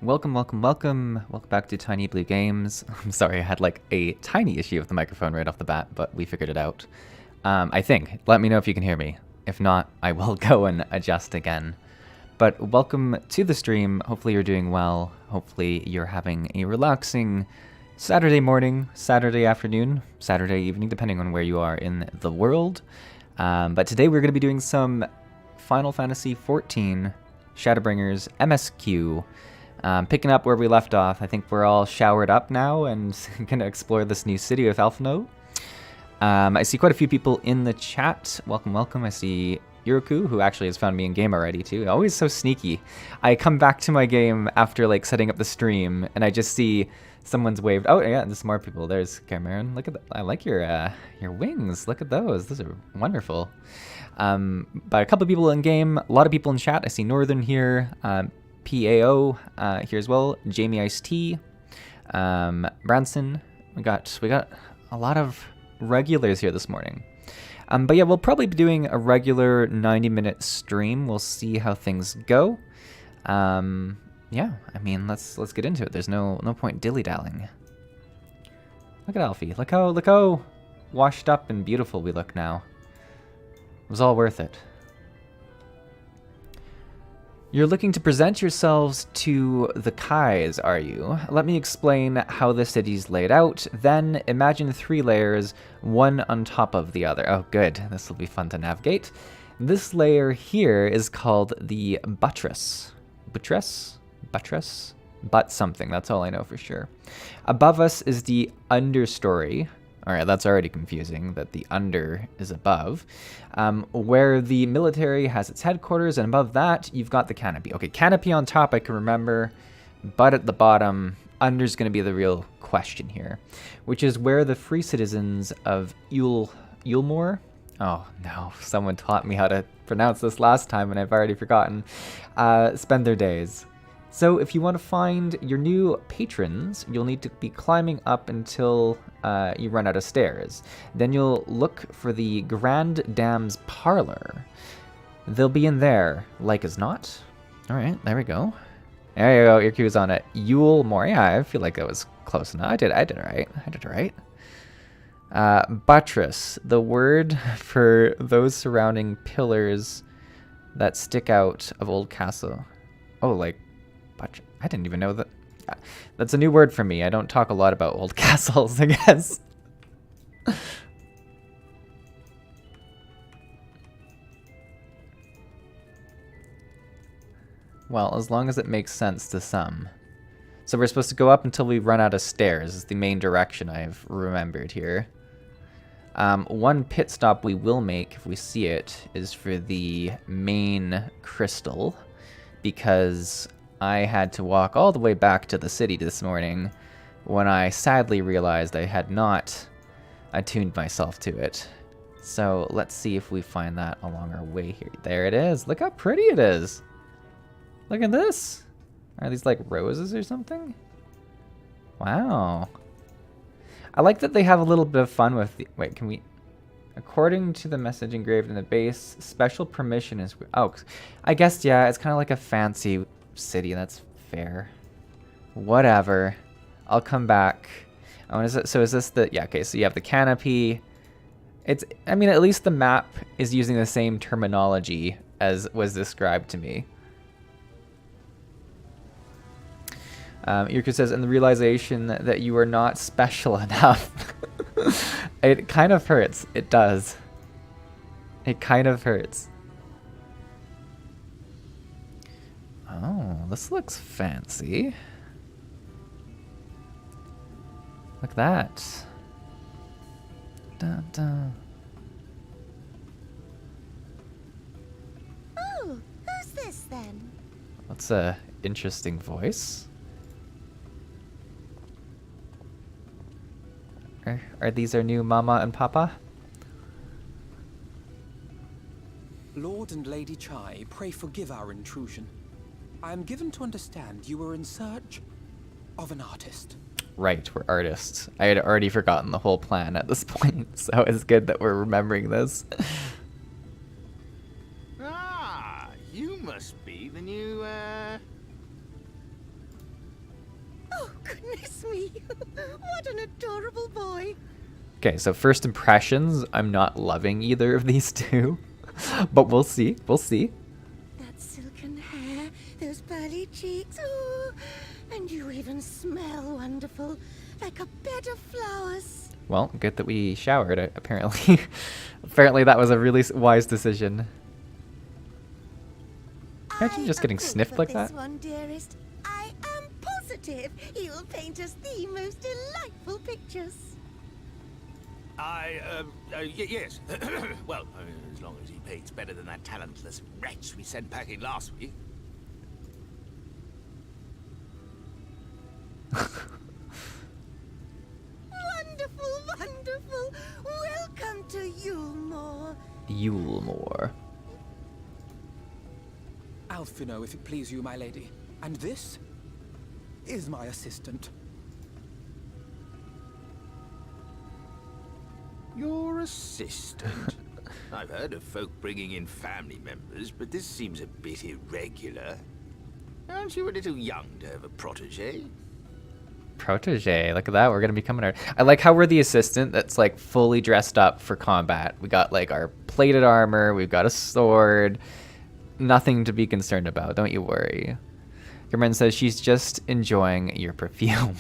Welcome, welcome, welcome. Welcome back to Tiny Blue Games. I'm sorry, I had like a tiny issue with the microphone right off the bat, but we figured it out. I think. Let me know if you can hear me. If not, I will go and adjust again. But welcome to the stream. Hopefully you're doing well. Hopefully you're having a relaxing Saturday morning, Saturday afternoon, Saturday evening, depending on where you are in the world. But today we're going to be doing some Final Fantasy XIV ShadowBringers MSQ. Picking up where we left off. I think we're all showered up now and gonna explore this new city of Alphino. I see quite a few people in the chat. Welcome, welcome. I see Yuroku, who actually has found me in game already too. Always so sneaky. I come back to my game after like setting up the stream, and I just see someone's waved. Oh yeah, there's more people. There's Cameron. Look at that. I like your wings. Look at those. Those are wonderful. But a couple of people in game. A lot of people in chat. I see Northern here. PAO here as well, Jamie Ice T, Branson. We got a lot of regulars here this morning. But yeah, we'll probably be doing a regular 90-minute stream. We'll see how things go. Yeah, I mean, let's get into it. There's no point dilly-dallying. Look at Alfie. Look how washed up and beautiful we look now. It was all worth it. You're looking to present yourselves to the Kais, are you? Let me explain how the city's laid out, then imagine 3 layers, one on top of the other. Oh good, this will be fun to navigate. This layer here is called the buttress. Buttress? Buttress? But something, that's all I know for sure. Above us is the understory. Alright, that's already confusing, that the under is above. Where the military has its headquarters, and above that, you've got the canopy. Okay, canopy on top I can remember, but at the bottom, under's going to be the real question here. Which is where the free citizens of Ulmore? Oh no, someone taught me how to pronounce this last time and I've already forgotten. Spend their days. So if you want to find your new patrons, you'll need to be climbing up until you run out of stairs. Then you'll look for the Grand Dame's Parlor. They'll be in there, like as not. All right, there we go. There you go, your cue's on it. Ulmore, yeah, I feel like that was close enough. I did it right. I did it right. Buttress, the word for those surrounding pillars that stick out of old castle. Oh, like, I didn't even know that. That's a new word for me. I don't talk a lot about old castles, I guess. Well, as long as it makes sense to some. So we're supposed to go up until we run out of stairs, is the main direction I've remembered here. One pit stop we will make, if we see it, is for the main crystal, because I had to walk all the way back to the city this morning when I sadly realized I had not attuned myself to it. So let's see if we find that along our way here. There it is. Look how pretty it is. Look at this. Are these like roses or something? Wow. I like that they have a little bit of fun with the... Wait, can we... According to the message engraved in the base, special permission is... Oh, I guess, yeah, it's kind of like a fancy city. That's fair. Whatever. I'll come back. Oh, is it, so is this the... Yeah, okay, so you have the canopy. It's... I mean, at least the map is using the same terminology as was described to me. Yurko says, and the realization that you are not special enough. It kind of hurts. It does. It kind of hurts. Oh, this looks fancy. Look at that. Dun, dun. Oh, who's this then? That's a interesting voice. Are these our new mama and papa? Lord and Lady Chai, pray forgive our intrusion. I am given to understand you were in search of an artist. Right, we're artists. I had already forgotten the whole plan at this point, so it's good that we're remembering this. Ah, you must be the new, bless me. What an adorable boy. Okay, so first impressions, I'm not loving either of these two. But we'll see. We'll see. That silken hair, those pearly cheeks. Oh, and you even smell wonderful, like a bed of flowers. Well, good that we showered, apparently. Apparently that was a really wise decision. Imagine just getting sniffed like that. This one, dearest. I am positive he will paint us the most delightful pictures. Yes. Well, as long as he paints better than that talentless wretch we sent packing last week. Wonderful, wonderful. Welcome to Yulemoor. Yulemoor. Alphino, if it please you, my lady. And this is my assistant. Your assistant? I've heard of folk bringing in family members, but this seems a bit irregular. Aren't you a little young to have a protege? Protege, look at that. We're gonna be coming. I like how we're the assistant that's like fully dressed up for combat. We got like our plated armor, we've got a sword. Nothing to be concerned about, don't you worry. Cameron says she's just enjoying your perfume.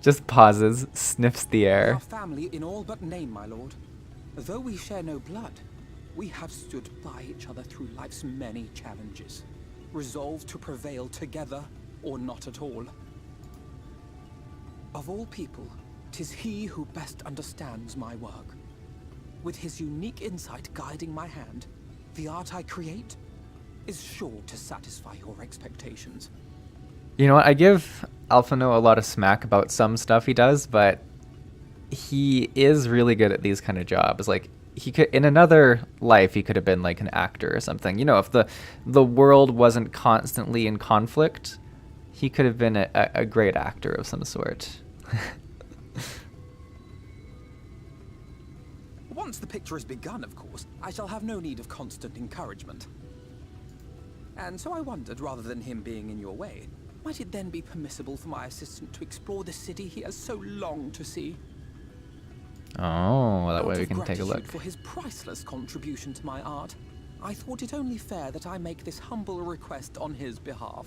Just pauses, sniffs the We air. are family in all but name, my lord. Though we share no blood, we have stood by each other through life's many challenges, resolved to prevail together or not at all. Of all people, 'tis he who best understands my work. With his unique insight guiding my hand, the art I create is sure to satisfy your expectations. You know what? I give Alphino a lot of smack about some stuff he does, but he is really good at these kind of jobs. Like, he could, in another life, he could have been like an actor or something. You know, if the world wasn't constantly in conflict, he could have been a great actor of some sort. Once the picture is begun, of course, I shall have no need of constant encouragement. And so I wondered, rather than him being in your way, might it then be permissible for my assistant to explore the city he has so longed to see? Oh, well, that Out way we of can take a gratitude look. for his priceless contribution to my art, I thought it only fair that I make this humble request on his behalf.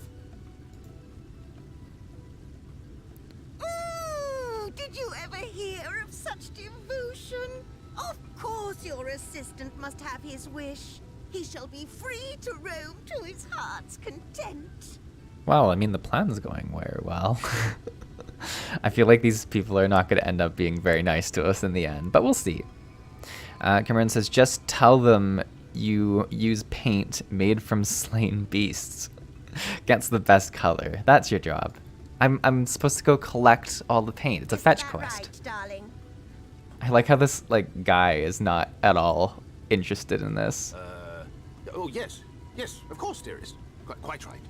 Ooh, did you ever hear of such devotion? Of course your assistant must have his wish. He shall be free to roam to his heart's content. Well, I mean, the plan's going very well. I feel like these people are not going to end up being very nice to us in the end, but we'll see. Cameron says, just tell them you use paint made from slain beasts. Gets the best color. That's your job. I'm supposed to go collect all the paint. It's a fetch quest. Right, darling. I like how this like guy is not at all interested in this. Oh, yes. Yes, of course, dearest. Quite right.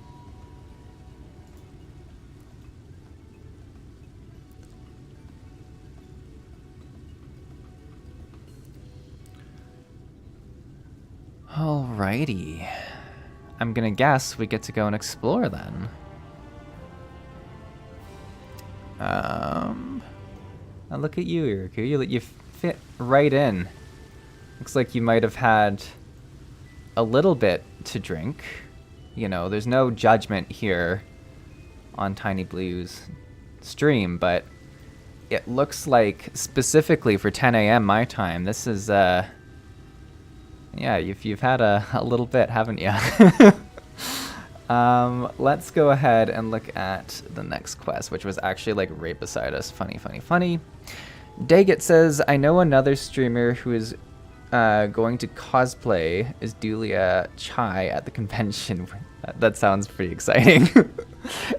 Alrighty. I'm gonna guess we get to go and explore then. Now look at you, Iriku. You fit right in. Looks like you might have had a little bit to drink. You know, there's no judgment here on Tiny Blue's stream, but it looks like specifically for 10 a.m. my time, this is yeah, you've had a little bit, haven't you? Let's go ahead and look at the next quest, which was actually like right beside us. Funny, funny, funny. Daggett says, I know another streamer who is going to cosplay as Dulia Chai at the convention. That sounds pretty exciting.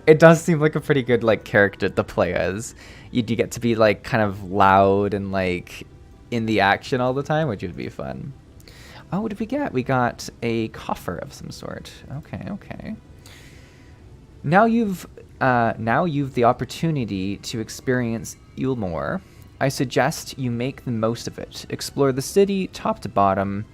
It does seem like a pretty good like character to play as. You do get to be like kind of loud and like in the action all the time, which would be fun. Oh, what did we get? We got a coffer of some sort. Okay, okay. Now you've the opportunity to experience Yulemoor. I suggest you make the most of it. Explore the city top to bottom.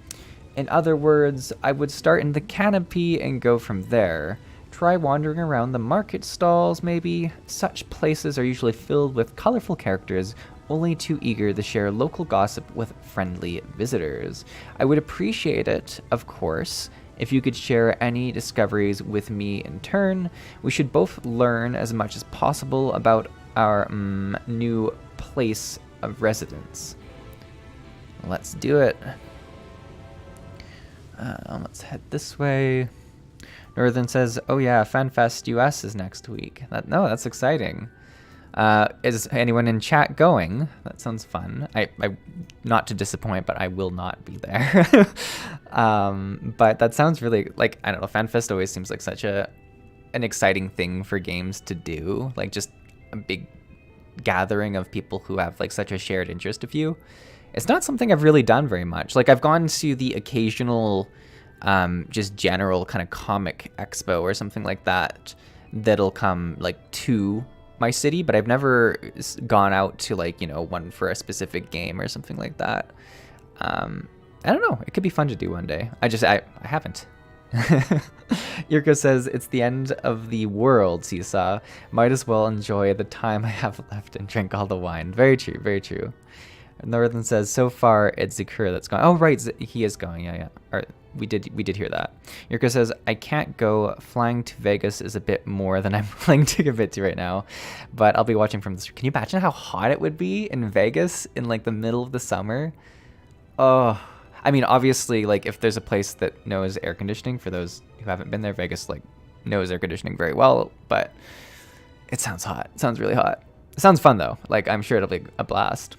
In other words, I would start in the canopy and go from there. Try wandering around the market stalls, maybe. Such places are usually filled with colorful characters, only too eager to share local gossip with friendly visitors. I would appreciate it, of course, if you could share any discoveries with me in turn. We should both learn as much as possible about our new place of residence. Let's do it. Let's head this way. Northern says, oh yeah, FanFest US is next week. That's exciting. Is anyone in chat going? That sounds fun. I not to disappoint, but I will not be there. But that sounds really, like, I don't know, FanFest always seems like such an exciting thing for games to do. Like, just a big gathering of people who have, like, such a shared interest of you. It's not something I've really done very much. Like, I've gone to the occasional, just general kind of comic expo or something like that that'll come, like, to my city, but I've never gone out to, like, you know, one for a specific game or something like that. I don't know. It could be fun to do one day. I haven't. Yurko says, it's the end of the world, Seesaw. Might as well enjoy the time I have left and drink all the wine. Very true, very true. Northern says, so far it's Zakura that's going. Oh, right, he is going. Yeah. Or, we did hear that. Yurko says, I can't go. Flying to Vegas is a bit more than I'm willing to commit to right now, but I'll be watching from the street. Can you imagine how hot it would be in Vegas in, like, the middle of the summer? Oh, I mean, obviously, like, if there's a place that knows air conditioning, for those who haven't been there, Vegas, like, knows air conditioning very well, but it sounds hot. It sounds really hot. It sounds fun, though. Like, I'm sure it'll be a blast.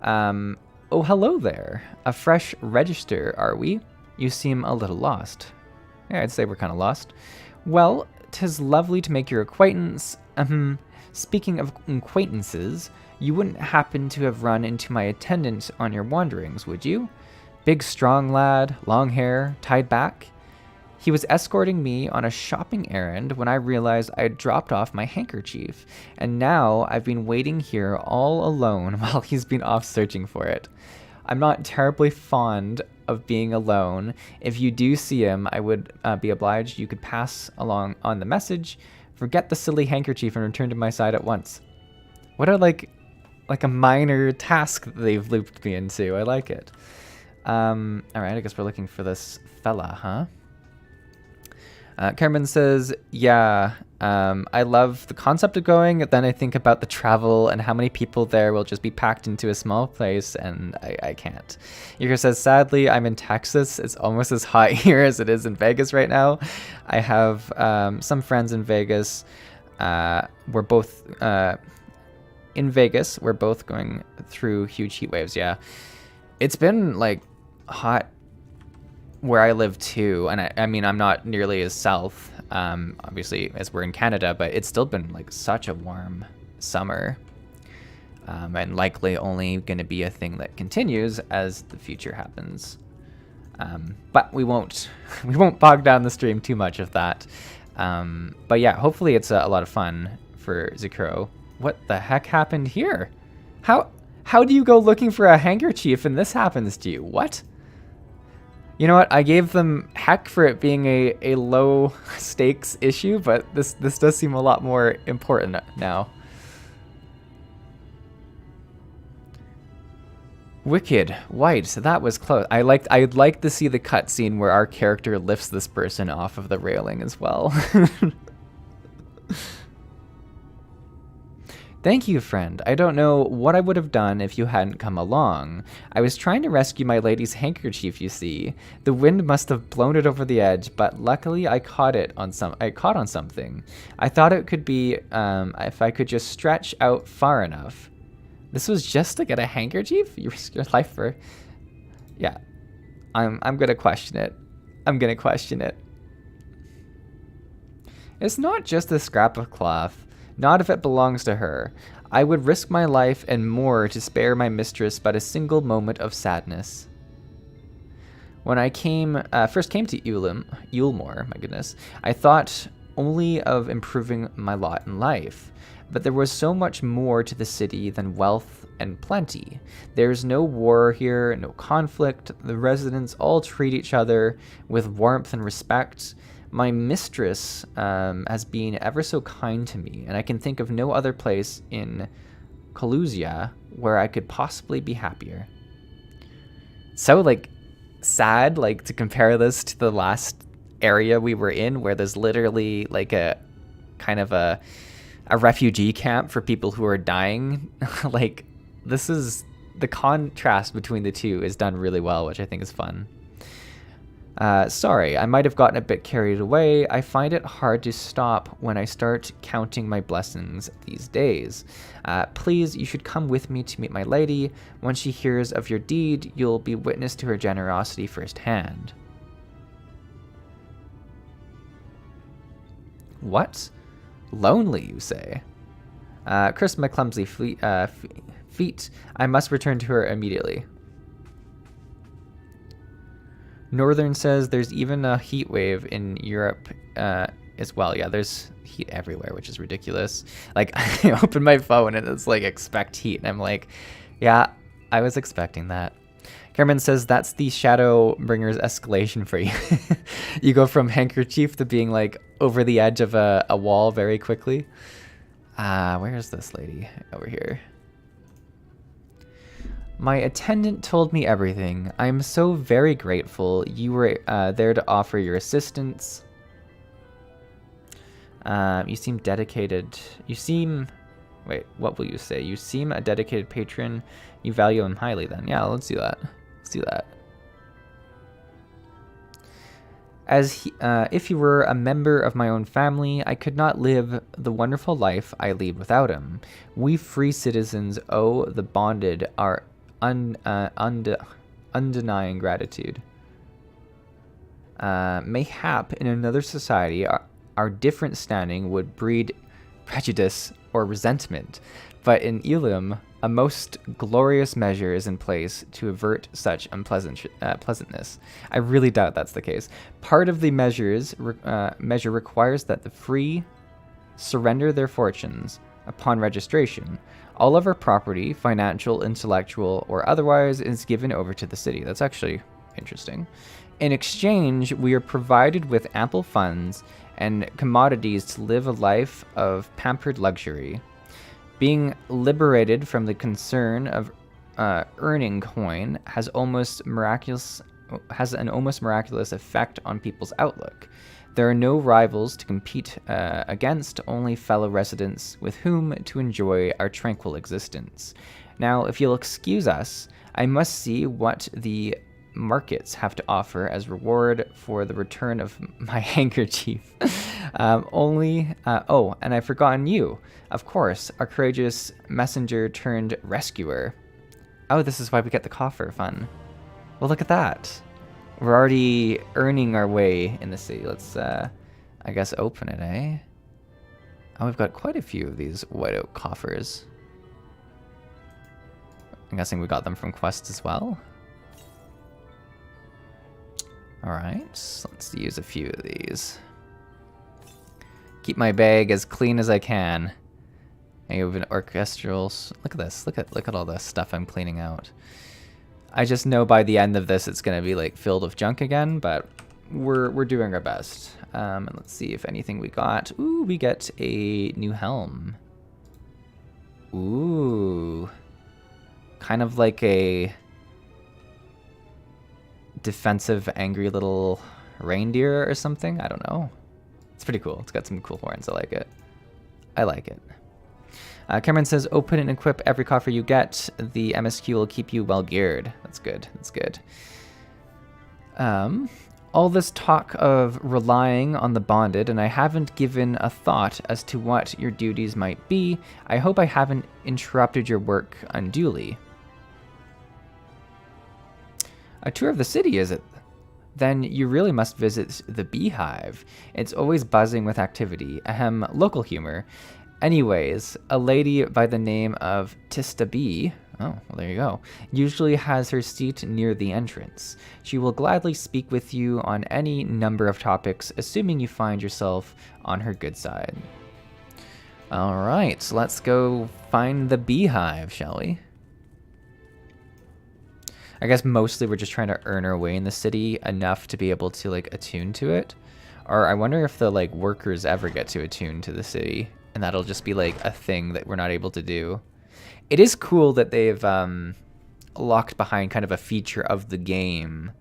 Oh, hello there. A fresh register, are we? You seem a little lost. Yeah, I'd say we're kind of lost. Well, 'tis lovely to make your acquaintance. Speaking of acquaintances, you wouldn't happen to have run into my attendant on your wanderings, would you? Big, strong lad, long hair, tied back. He was escorting me on a shopping errand when I realized I had dropped off my handkerchief, and now I've been waiting here all alone while he's been off searching for it. I'm not terribly fond of being alone. If you do see him, I would be obliged you could pass along on the message. Forget the silly handkerchief and return to my side at once. What a, like a minor task they've looped me into. I like it. Alright, I guess we're looking for this fella, huh? Carmen says, yeah, I love the concept of going, then I think about the travel and how many people there will just be packed into a small place, and I can't. Yurko says, sadly, I'm in Texas. It's almost as hot here as it is in Vegas right now. I have some friends in Vegas. We're both in Vegas. We're both going through huge heat waves, yeah. It's been, like, hot where I live too, and I mean, I'm not nearly as south, obviously, as we're in Canada, but it's still been, like, such a warm summer, and likely only going to be a thing that continues as the future happens. But we won't bog down the stream too much of that. But yeah, hopefully it's a lot of fun for Zakuro. What the heck happened here? How do you go looking for a handkerchief and this happens to you? What? You know what? I gave them heck for it being a low stakes issue, but this does seem a lot more important now. Wicked white. So that was close. I'd like to see the cutscene where our character lifts this person off of the railing as well. Thank you, friend. I don't know what I would have done if you hadn't come along. I was trying to rescue my lady's handkerchief, you see. The wind must have blown it over the edge, but luckily I caught on something. I thought it could be if I could just stretch out far enough. This was just to get a handkerchief? You risked your life for... Yeah. I'm gonna question it. I'm gonna question it. It's not just a scrap of cloth. Not if it belongs to her. I would risk my life and more to spare my mistress but a single moment of sadness. When I first came to Eulmore, my goodness, I thought only of improving my lot in life. But there was so much more to the city than wealth and plenty. There's no war here, no conflict. The residents all treat each other with warmth and respect. My mistress has been ever so kind to me, and I can think of no other place in Coluzia where I could possibly be happier. So, like, sad, like, to compare this to the last area we were in, where there's literally, like, a kind of a refugee camp for people who are dying. Like, this is... the contrast between the two is done really well, which I think is fun. Sorry, I might have gotten a bit carried away. I find it hard to stop when I start counting my blessings these days. Please, you should come with me to meet my lady. Once she hears of your deed, you'll be witness to her generosity firsthand. What? Lonely, you say? Curse my clumsy feet. I must return to her immediately. Northern says there's even a heat wave in Europe as well. Yeah, there's heat everywhere, which is ridiculous. Like, I open my phone and it's like, expect heat. And I'm like, yeah, I was expecting that. Cameron says that's the ShadowBringers escalation for you. You go from handkerchief to being like over the edge of a wall very quickly. Where is this lady? Over here. My attendant told me everything. I am so very grateful you were there to offer your assistance. You seem dedicated. You seem... Wait, what will you say? You seem a dedicated patron. You value him highly then. Yeah, let's do that. Let's do that. If he were a member of my own family, I could not live the wonderful life I lead without him. We free citizens owe the bonded our undenying gratitude. Mayhap in another society, our different standing would breed prejudice or resentment, but in Elam, a most glorious measure is in place to avert such unpleasantness. I really doubt that's the case. Part of the measure requires that the free surrender their fortunes upon registration. All of our property, financial, intellectual, or otherwise, is given over to the city. That's actually interesting. In exchange, we are provided with ample funds and commodities to live a life of pampered luxury. Being liberated from the concern of earning coin has an almost miraculous effect on people's outlook. There are no rivals to compete against, only fellow residents with whom to enjoy our tranquil existence. Now, if you'll excuse us, I must see what the markets have to offer as reward for the return of my handkerchief. Oh, and I've forgotten you. Of course, our courageous messenger turned rescuer. Oh, this is why we get the coffer. Fun. Well, look at that. We're already earning our way in the city. Let's, I guess, open it, eh? Oh, we've got quite a few of these white oak coffers. I'm guessing we got them from quests as well. Alright, let's use a few of these. Keep my bag as clean as I can. I have an orchestral... Look at this. Look at all the stuff I'm cleaning out. I just know by the end of this it's going to be like filled with junk again, but we're doing our best. And let's see if anything we got. Ooh, we get a new helm. Ooh. Kind of like a defensive, angry little reindeer or something. I don't know. It's pretty cool. It's got some cool horns. I like it. I like it. Cameron says, open and equip every coffer you get. The MSQ will keep you well geared. That's good. That's good. All this talk of relying on the bonded, and I haven't given a thought as to what your duties might be. I hope I haven't interrupted your work unduly. A tour of the city, is it? Then you really must visit the beehive. It's always buzzing with activity. Ahem, local humor. Anyways, a lady by the name of Tista B, oh, well, there you go, usually has her seat near the entrance. She will gladly speak with you on any number of topics, assuming you find yourself on her good side. All right, so let's go find the beehive, shall we? I guess mostly we're just trying to earn our way in the city enough to be able to, like, attune to it. Or I wonder if the like workers ever get to attune to the city, and that'll just be like a thing that we're not able to do. It is cool that they've locked behind kind of a feature of the game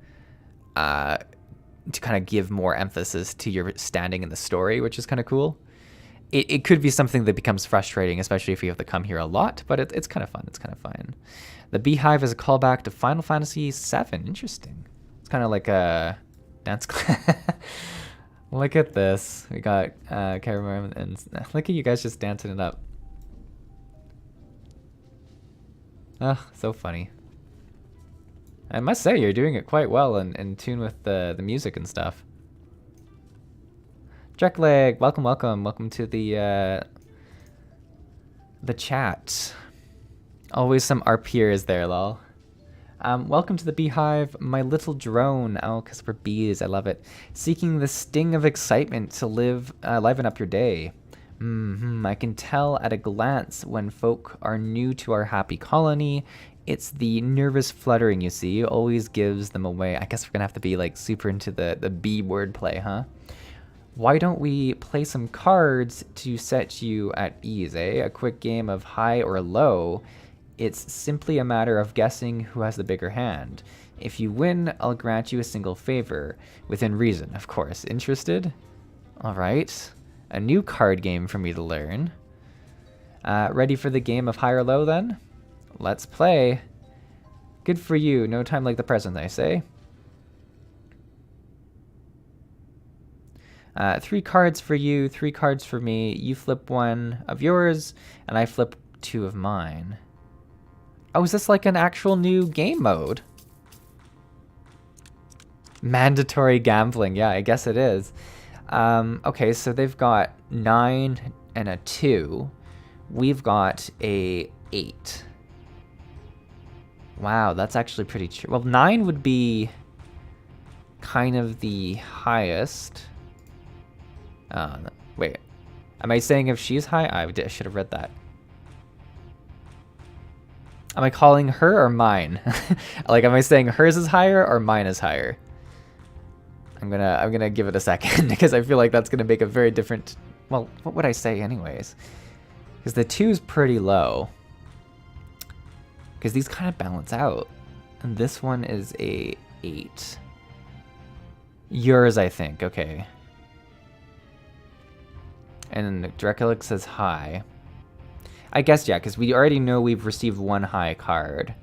to kind of give more emphasis to your standing in the story, which is kind of cool. It could be something that becomes frustrating, especially if you have to come here a lot, but it's kind of fun. It's kind of fun. The Beehive is a callback to Final Fantasy VII. Interesting. It's kind of like a dance class. Look at this. We got Karamar and look at you guys just dancing it up. Oh, so funny. I must say, you're doing it quite well and in tune with the music and stuff. Jackleg, welcome, welcome. Welcome to the chat. Always some our peers there, lol. Welcome to the Beehive, my little drone. Oh, because we're bees, I love it. Seeking the sting of excitement to liven up your day. I can tell at a glance when folk are new to our happy colony. It's the nervous fluttering, you see, always gives them away. I guess we're gonna have to be like super into the bee wordplay, huh? Why don't we play some cards to set you at ease, eh? A quick game of high or low. It's simply a matter of guessing who has the bigger hand. If you win, I'll grant you a single favor. Within reason, of course. Interested? Alright. A new card game for me to learn. Ready for the game of high or low then? Let's play. Good for you. No time like the present, I say. 3 cards for you, 3 cards for me. You flip 1 of yours, and I flip 2 of mine. Oh, is this like an actual new game mode? Mandatory gambling. Yeah, I guess it is. Okay, so they've got 9 and a 2. We've got a 8. Wow, that's actually pretty true. Well, 9 would be kind of the highest. Wait, am I saying if she's high? I should have read that. Am I calling her or mine? Like, am I saying hers is higher or mine is higher? I'm gonna give it a second because I feel like that's gonna make a very different. Well, what would I say anyways? Because the 2 is pretty low. Because these kind of balance out, and this one is a 8. Yours, I think. Okay. And Drekulik says high. I guess, yeah, because we already know we've received 1 high card,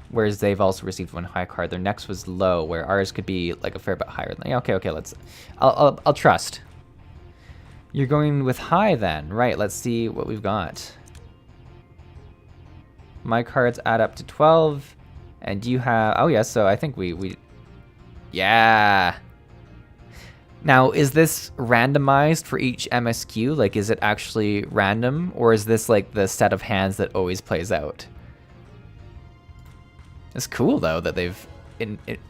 whereas they've also received 1 high card. Their next was low, where ours could be like a fair bit higher than. Yeah, okay, let's. I'll trust. You're going with high then, right? Let's see what we've got. My cards add up to 12, and you have. Oh yeah, so I think we. Yeah. Now, is this randomized for each MSQ? Like, is it actually random, or is this like the set of hands that always plays out? It's cool though that they've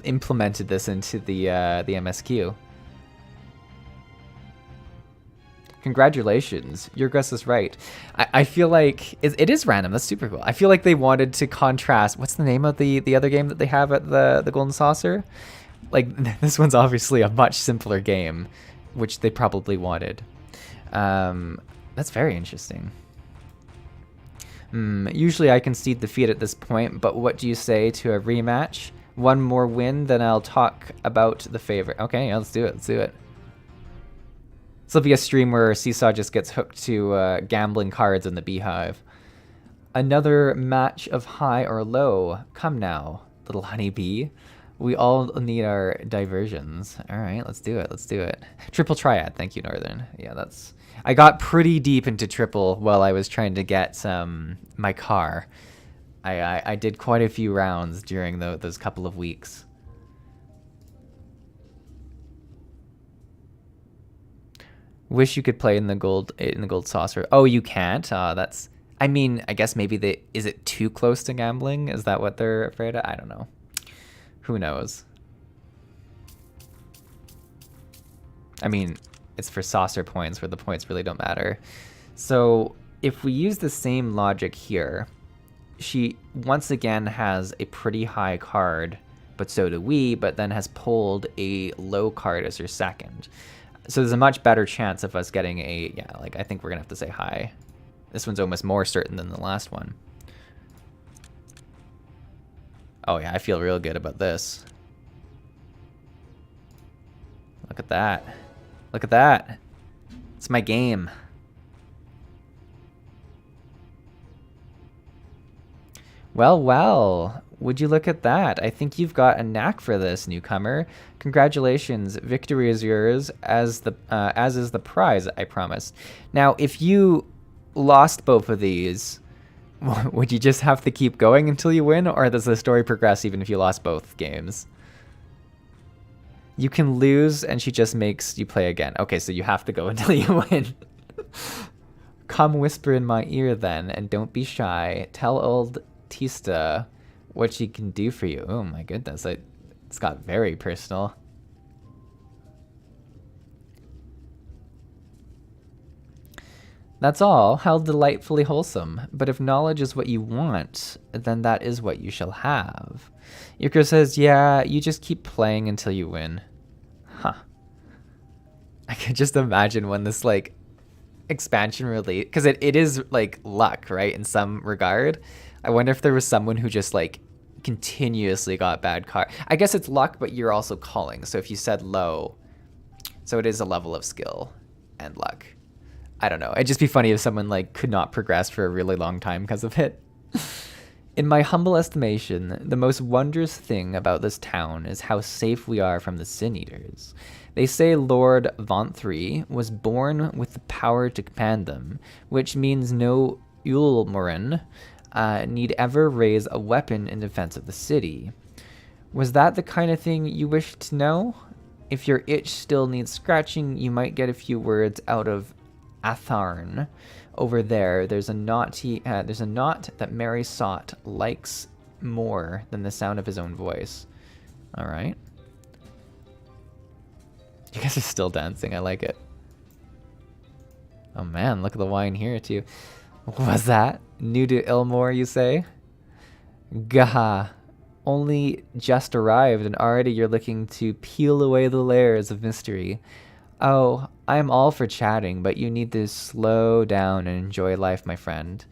implemented this into the MSQ. Congratulations, your guess is right. I feel like it is random. That's super cool. I feel like they wanted to contrast. What's the name of the other game that they have at the Golden Saucer? Like, this one's obviously a much simpler game, which they probably wanted. That's very interesting. Usually I concede defeat at this point, but what do you say to a rematch? 1 more win, then I'll talk about the favorite. Okay, yeah, let's do it. Let's do it. This will be a stream where Seesaw just gets hooked to gambling cards in the Beehive. Another match of high or low. Come now, little honeybee. We all need our diversions. All right, let's do it. Let's do it. Triple triad. Thank you, Northern. Yeah, that's. I got pretty deep into triple while I was trying to get my car. I did quite a few rounds during those couple of weeks. Wish you could play in the gold saucer. Oh, you can't. That's. I mean, I guess maybe is it too close to gambling? Is that what they're afraid of? I don't know. Who knows? I mean, it's for saucer points where the points really don't matter. So if we use the same logic here, she once again has a pretty high card, but so do we, but then has pulled a low card as her second. So there's a much better chance of us getting a, yeah, like I think we're gonna have to say hi. This one's almost more certain than the last one. Oh yeah, I feel real good about this. Look at that. Look at that. It's my game. Well, well, would you look at that? I think you've got a knack for this, newcomer. Congratulations, victory is yours, as is the prize, I promise. Now, if you lost both of these, would you just have to keep going until you win, or does the story progress even if you lost both games? You can lose, and she just makes you play again. Okay, so you have to go until you win. Come whisper in my ear then, and don't be shy. Tell old Tista what she can do for you. Oh my goodness, it's got very personal. That's all. How delightfully wholesome. But if knowledge is what you want, then that is what you shall have. Yurko says, yeah, you just keep playing until you win. Huh. I could just imagine when this, like, expansion release, because it is, like, luck, right, in some regard. I wonder if there was someone who just, like, continuously got bad cards. I guess it's luck, but you're also calling. So if you said low, so it is a level of skill and luck. I don't know. It'd just be funny if someone like could not progress for a really long time because of it. In my humble estimation, the most wondrous thing about this town is how safe we are from the Sin Eaters. They say Lord Vaunt3 was born with the power to command them, which means no Ulmoran need ever raise a weapon in defense of the city. Was that the kind of thing you wished to know? If your itch still needs scratching, you might get a few words out of Atharn. Over there, there's a knot that Mary Sot likes more than the sound of his own voice. All right. You guys are still dancing. I like it. Oh man, look at the wine here too. What was that? New to Ilmore, you say? Gah. Only just arrived and already you're looking to peel away the layers of mystery. Oh, I'm all for chatting, but you need to slow down and enjoy life, my friend.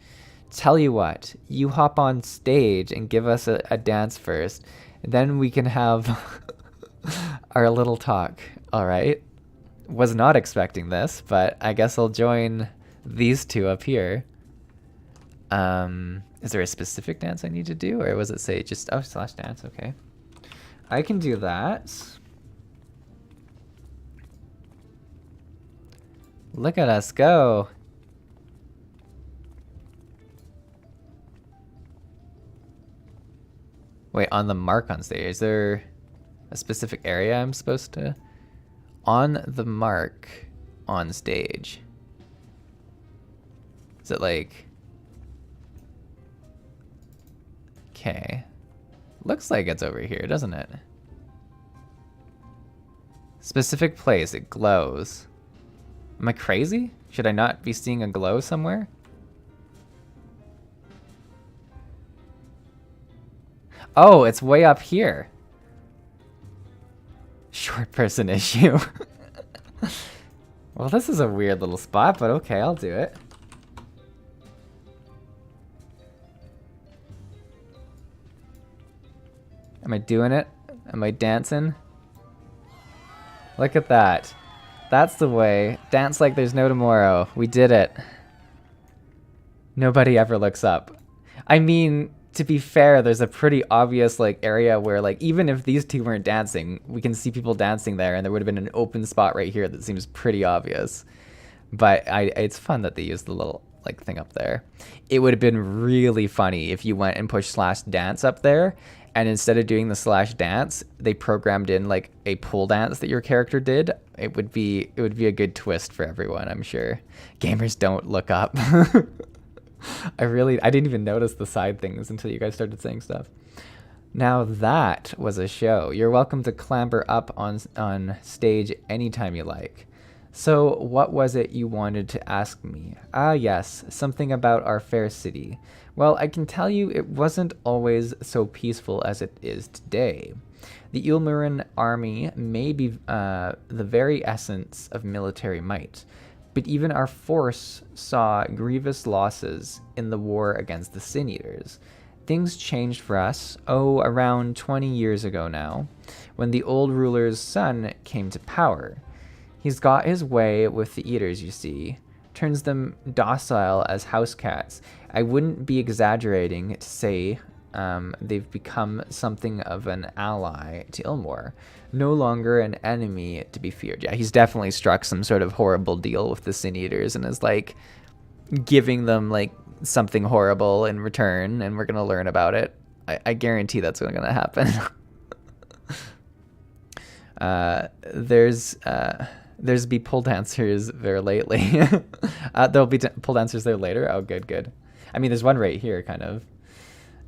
Tell you what, you hop on stage and give us a dance first, then we can have our little talk, alright? Was not expecting this, but I guess I'll join these two up here. Is there a specific dance I need to do, or was it say just, oh, slash dance, okay. I can do that. Look at us go. Wait, on the mark on stage, is there a specific area I'm supposed to? On the mark on stage. Is it like... Okay. Looks like it's over here, doesn't it? Specific place, it glows. Am I crazy? Should I not be seeing a glow somewhere? Oh, it's way up here. Short person issue. Well, this is a weird little spot, but okay, I'll do it. Am I doing it? Am I dancing? Look at that. That's the way. Dance like there's no tomorrow. We did it. Nobody ever looks up. I mean, to be fair, there's a pretty obvious like area where like even if these two weren't dancing, we can see people dancing there, and there would have been an open spot right here that seems pretty obvious. But it's fun that they used the little like thing up there. It would have been really funny if you went and pushed slash dance up there, and instead of doing the slash dance, they programmed in like a pole dance that your character did. It would be a good twist for everyone, I'm sure. Gamers don't look up. I didn't even notice the side things until you guys started saying stuff. Now that was a show. You're welcome to clamber up on stage anytime you like. So, what was it you wanted to ask me? Ah, yes, something about our fair city. Well, I can tell you it wasn't always so peaceful as it is today. The Ilmarin army may be the very essence of military might, but even our force saw grievous losses in the war against the Sin Eaters. Things changed for us, around 20 years ago now, when the old ruler's son came to power. He's got his way with the Eaters, you see. Turns them docile as house cats. I wouldn't be exaggerating to say they've become something of an ally to Ilmor. No longer an enemy to be feared. Yeah, he's definitely struck some sort of horrible deal with the Sin Eaters and is like giving them like something horrible in return, and we're going to learn about it. I guarantee that's going to happen. There's be pole dancers there lately. There'll be pole dancers there later. Oh, good. I mean, there's one right here, kind of.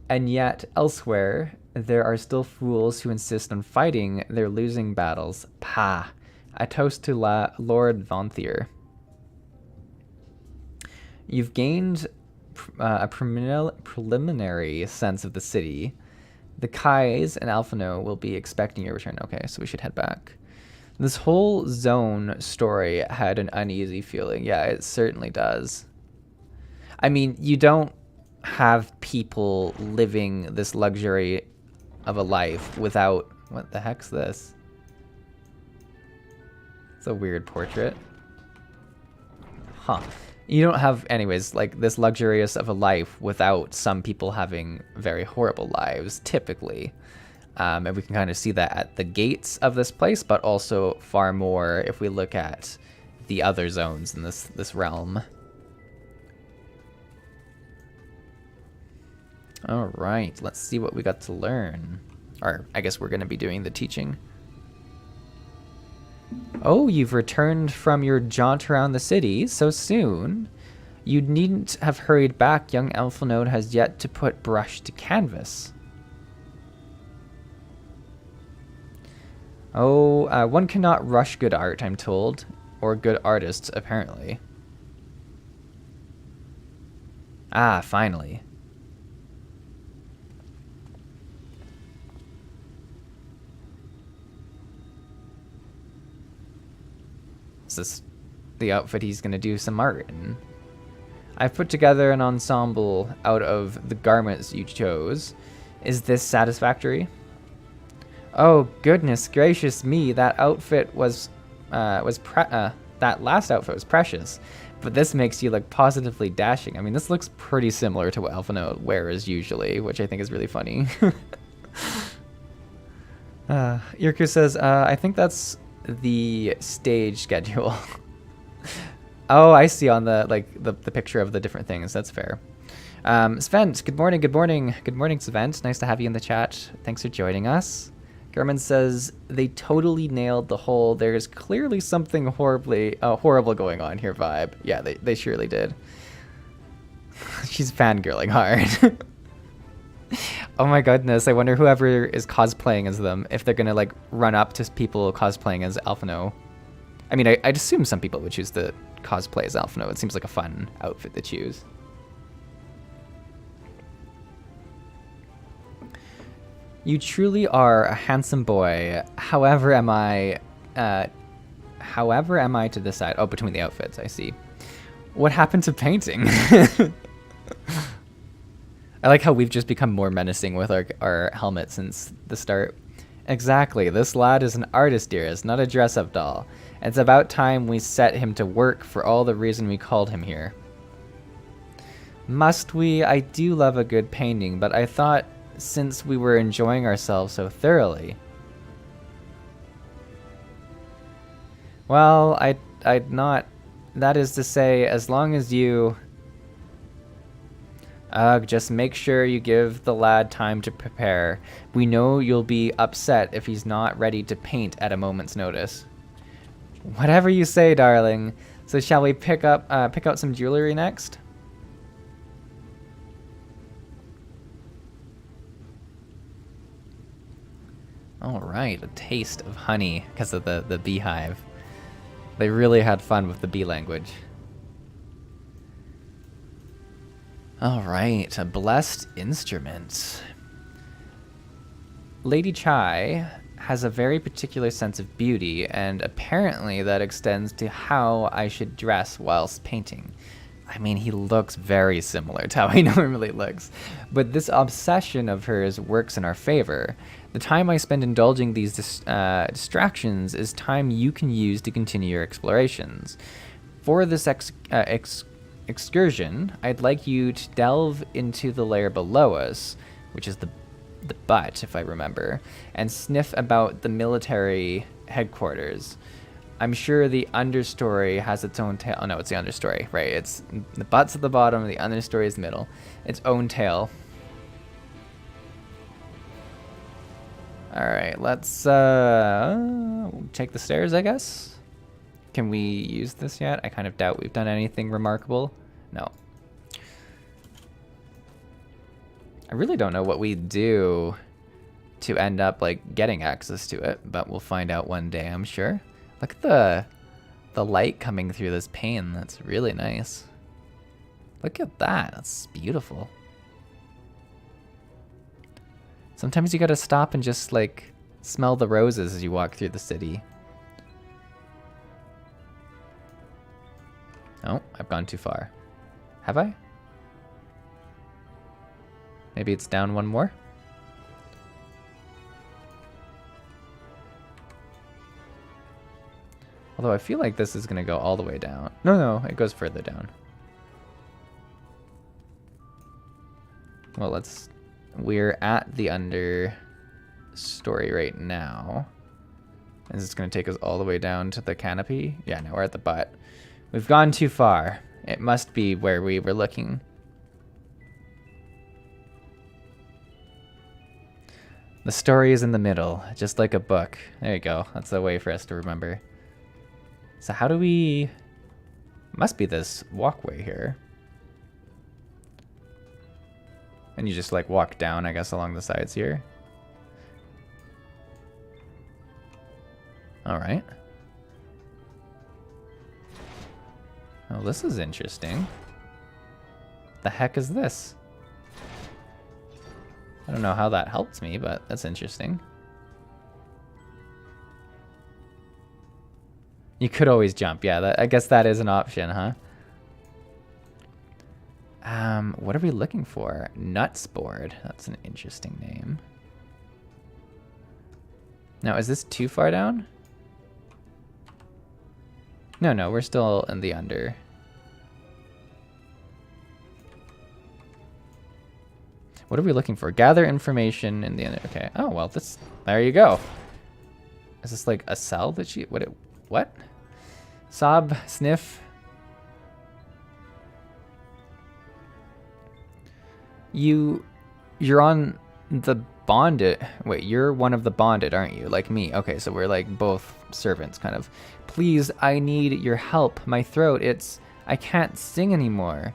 And yet, elsewhere, there are still fools who insist on fighting their losing battles. Pah! I toast to Lord Vonthier. You've gained a preliminary sense of the city. The Kais and Alphino will be expecting your return. Okay, so we should head back. This whole zone story had an uneasy feeling. Yeah, it certainly does. I mean, you don't have people living this luxury of a life without... What the heck's this? It's a weird portrait. Huh. You don't have, anyways, like this luxurious of a life without some people having very horrible lives, typically. And we can kind of see that at the gates of this place, but also far more if we look at the other zones in this realm. All right, let's see what we got to learn. Or I guess we're going to be doing the teaching. Oh, you've returned from your jaunt around the city so soon. You needn't have hurried back. Young Elfinode has yet to put brush to canvas. Oh, one cannot rush good art, I'm told. Or good artists, apparently. Ah, finally. Is this the outfit he's going to do some art in? I've put together an ensemble out of the garments you chose. Is this satisfactory? Oh, goodness gracious me, that outfit that last outfit was precious, but this makes you look positively dashing. I mean, this looks pretty similar to what Elfino wears usually, which I think is really funny. Yurku says, I think that's the stage schedule. Oh, I see on the picture of the different things. That's fair. Svent, good morning, Svent. Nice to have you in the chat. Thanks for joining us. German says, they totally nailed the whole there's clearly something horrible going on here vibe. Yeah, they surely did. She's fangirling hard. Oh my goodness, I wonder whoever is cosplaying as them, if they're gonna like run up to people cosplaying as Alphino. I mean, I'd assume some people would choose to cosplay as Alphino. It seems like a fun outfit to choose. You truly are a handsome boy. However am I to decide. Oh, between the outfits, I see. What happened to painting? I like how we've just become more menacing with our helmet since the start. Exactly. This lad is an artist, dearest, not a dress-up doll. It's about time we set him to work for all the reason we called him here. Must we? I do love a good painting, but I thought since we were enjoying ourselves so thoroughly. Well, I'd not... That is to say, as long as you... just make sure you give the lad time to prepare. We know you'll be upset if he's not ready to paint at a moment's notice. Whatever you say, darling. So shall we pick out some jewelry next? All right, a taste of honey because of the beehive. They really had fun with the B language. Alright, a blessed instrument. Lady Chai has a very particular sense of beauty, and apparently that extends to how I should dress whilst painting. I mean, he looks very similar to how he normally looks, but this obsession of hers works in our favor. The time I spend indulging these distractions is time you can use to continue your explorations. For this excursion, I'd like you to delve into the layer below us, which is the butt, if I remember, and sniff about the military headquarters. I'm sure the understory has its own tail. Oh no, it's the understory, right? It's the butt's at the bottom, the understory is the middle. Its own tail. Alright, let's take the stairs, I guess. Can we use this yet? I kind of doubt we've done anything remarkable. No. I really don't know what we do to end up like getting access to it, but we'll find out one day, I'm sure. Look at the light coming through this pane. That's really nice. Look at that. That's beautiful. Sometimes you gotta stop and just like smell the roses as you walk through the city. Oh, I've gone too far. Have I? Maybe it's down one more? Although I feel like this is gonna go all the way down. No, it goes further down. Well, we're at the understory right now. Is this gonna take us all the way down to the canopy? Yeah, no, we're at the butt. We've gone too far. It must be where we were looking. The story is in the middle, just like a book. There you go. That's a way for us to remember. So how do we... Must be this walkway here. And you just like walk down, I guess, along the sides here. Alright. Oh, this is interesting. The heck is this? I don't know how that helps me, but that's interesting. You could always jump. Yeah, I guess that is an option, huh? What are we looking for? Nuts board. That's an interesting name. Now, is this too far down? No, we're still in the under. What are we looking for? Gather information in the under. Okay. Oh, well, there you go. Is this like a cell that she... What? Sob, sniff. You're on the bonded. Wait, you're one of the bonded, aren't you? Like me. Okay, so we're like both servants, kind of. Please, I need your help. My throat, I can't sing anymore.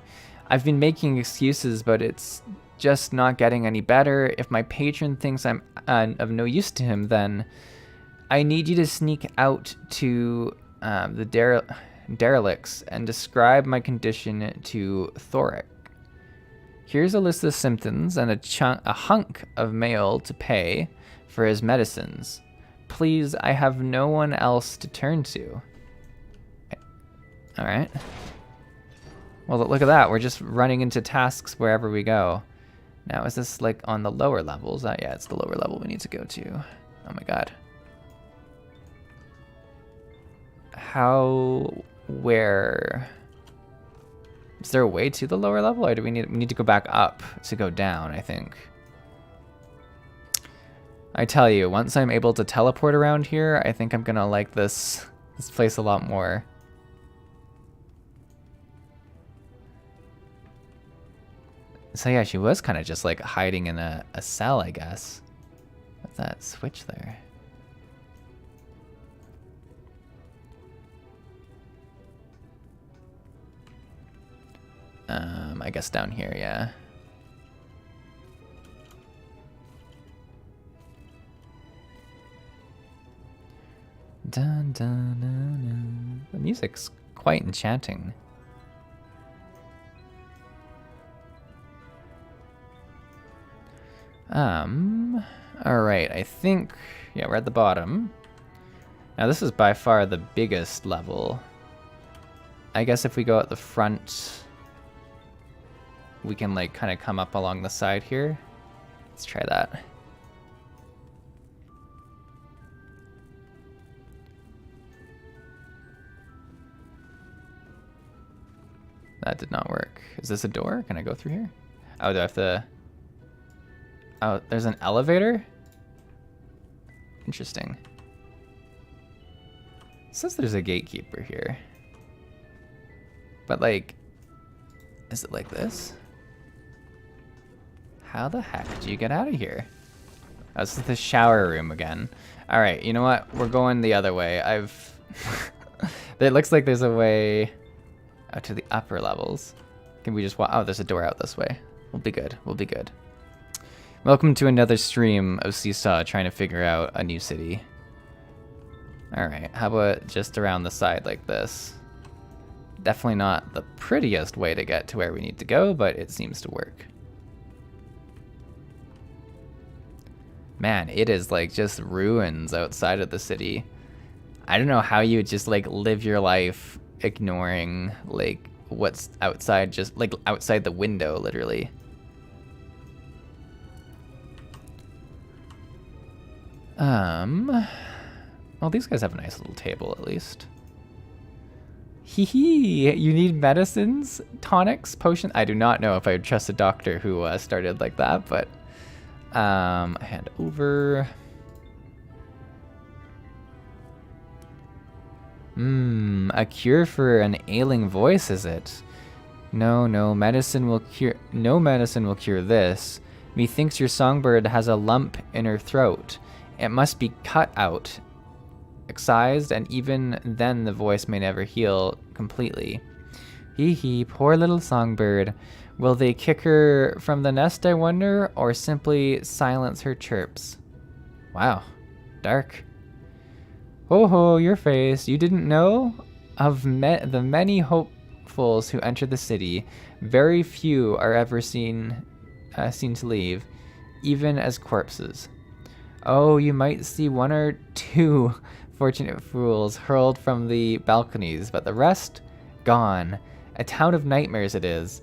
I've been making excuses, but it's just not getting any better. If my patron thinks I'm of no use to him, then I need you to sneak out to the derelicts and describe my condition to Thoric. Here's a list of symptoms and a hunk of mail to pay for his medicines. Please, I have no one else to turn to. Alright. Well, look at that. We're just running into tasks wherever we go. Now, is this like on the lower levels? Yeah, it's the lower level we need to go to. Oh my god. Where? Is there a way to the lower level, or do we need to go back up to go down, I think? I tell you, once I'm able to teleport around here, I think I'm gonna like this place a lot more. So yeah, she was kind of just like hiding in a cell, I guess. What's that switch there? I guess down here, yeah. Dun, dun, dun, dun. The music's quite enchanting. Alright, I think, yeah, we're at the bottom. Now this is by far the biggest level. I guess if we go at the front, we can like kind of come up along the side here. Let's try that. That did not work. Is this a door? Can I go through here? Oh, do I have to... Oh, there's an elevator? Interesting. It says there's a gatekeeper here. But like, is it like this? How the heck do you get out of here? Oh, this is the shower room again. All right, you know what? We're going the other way. It looks like there's a way out to the upper levels. Can we just walk? Oh, there's a door out this way. We'll be good. We'll be good. Welcome to another stream of Seesaw trying to figure out a new city. Alright, how about just around the side like this? Definitely not the prettiest way to get to where we need to go, but it seems to work. Man, it is like just ruins outside of the city. I don't know how you would just like live your life ignoring like what's outside, just like outside the window, literally. Well, these guys have a nice little table at least. Hee hee, you need medicines, tonics, potions. I do not know if I would trust a doctor who started like that, but hand over. A cure for an ailing voice, is it? No medicine will cure this. Methinks your songbird has a lump in her throat. It must be cut out, excised, and even then the voice may never heal completely. Hee hee, poor little songbird. Will they kick her from the nest, I wonder, or simply silence her chirps? Wow, dark. Ho ho, your face. You didn't know? Of the many hopefuls who enter the city, very few are ever seen to leave, even as corpses. Oh, you might see one or two fortunate fools hurled from the balconies, but the rest, gone. A town of nightmares it is.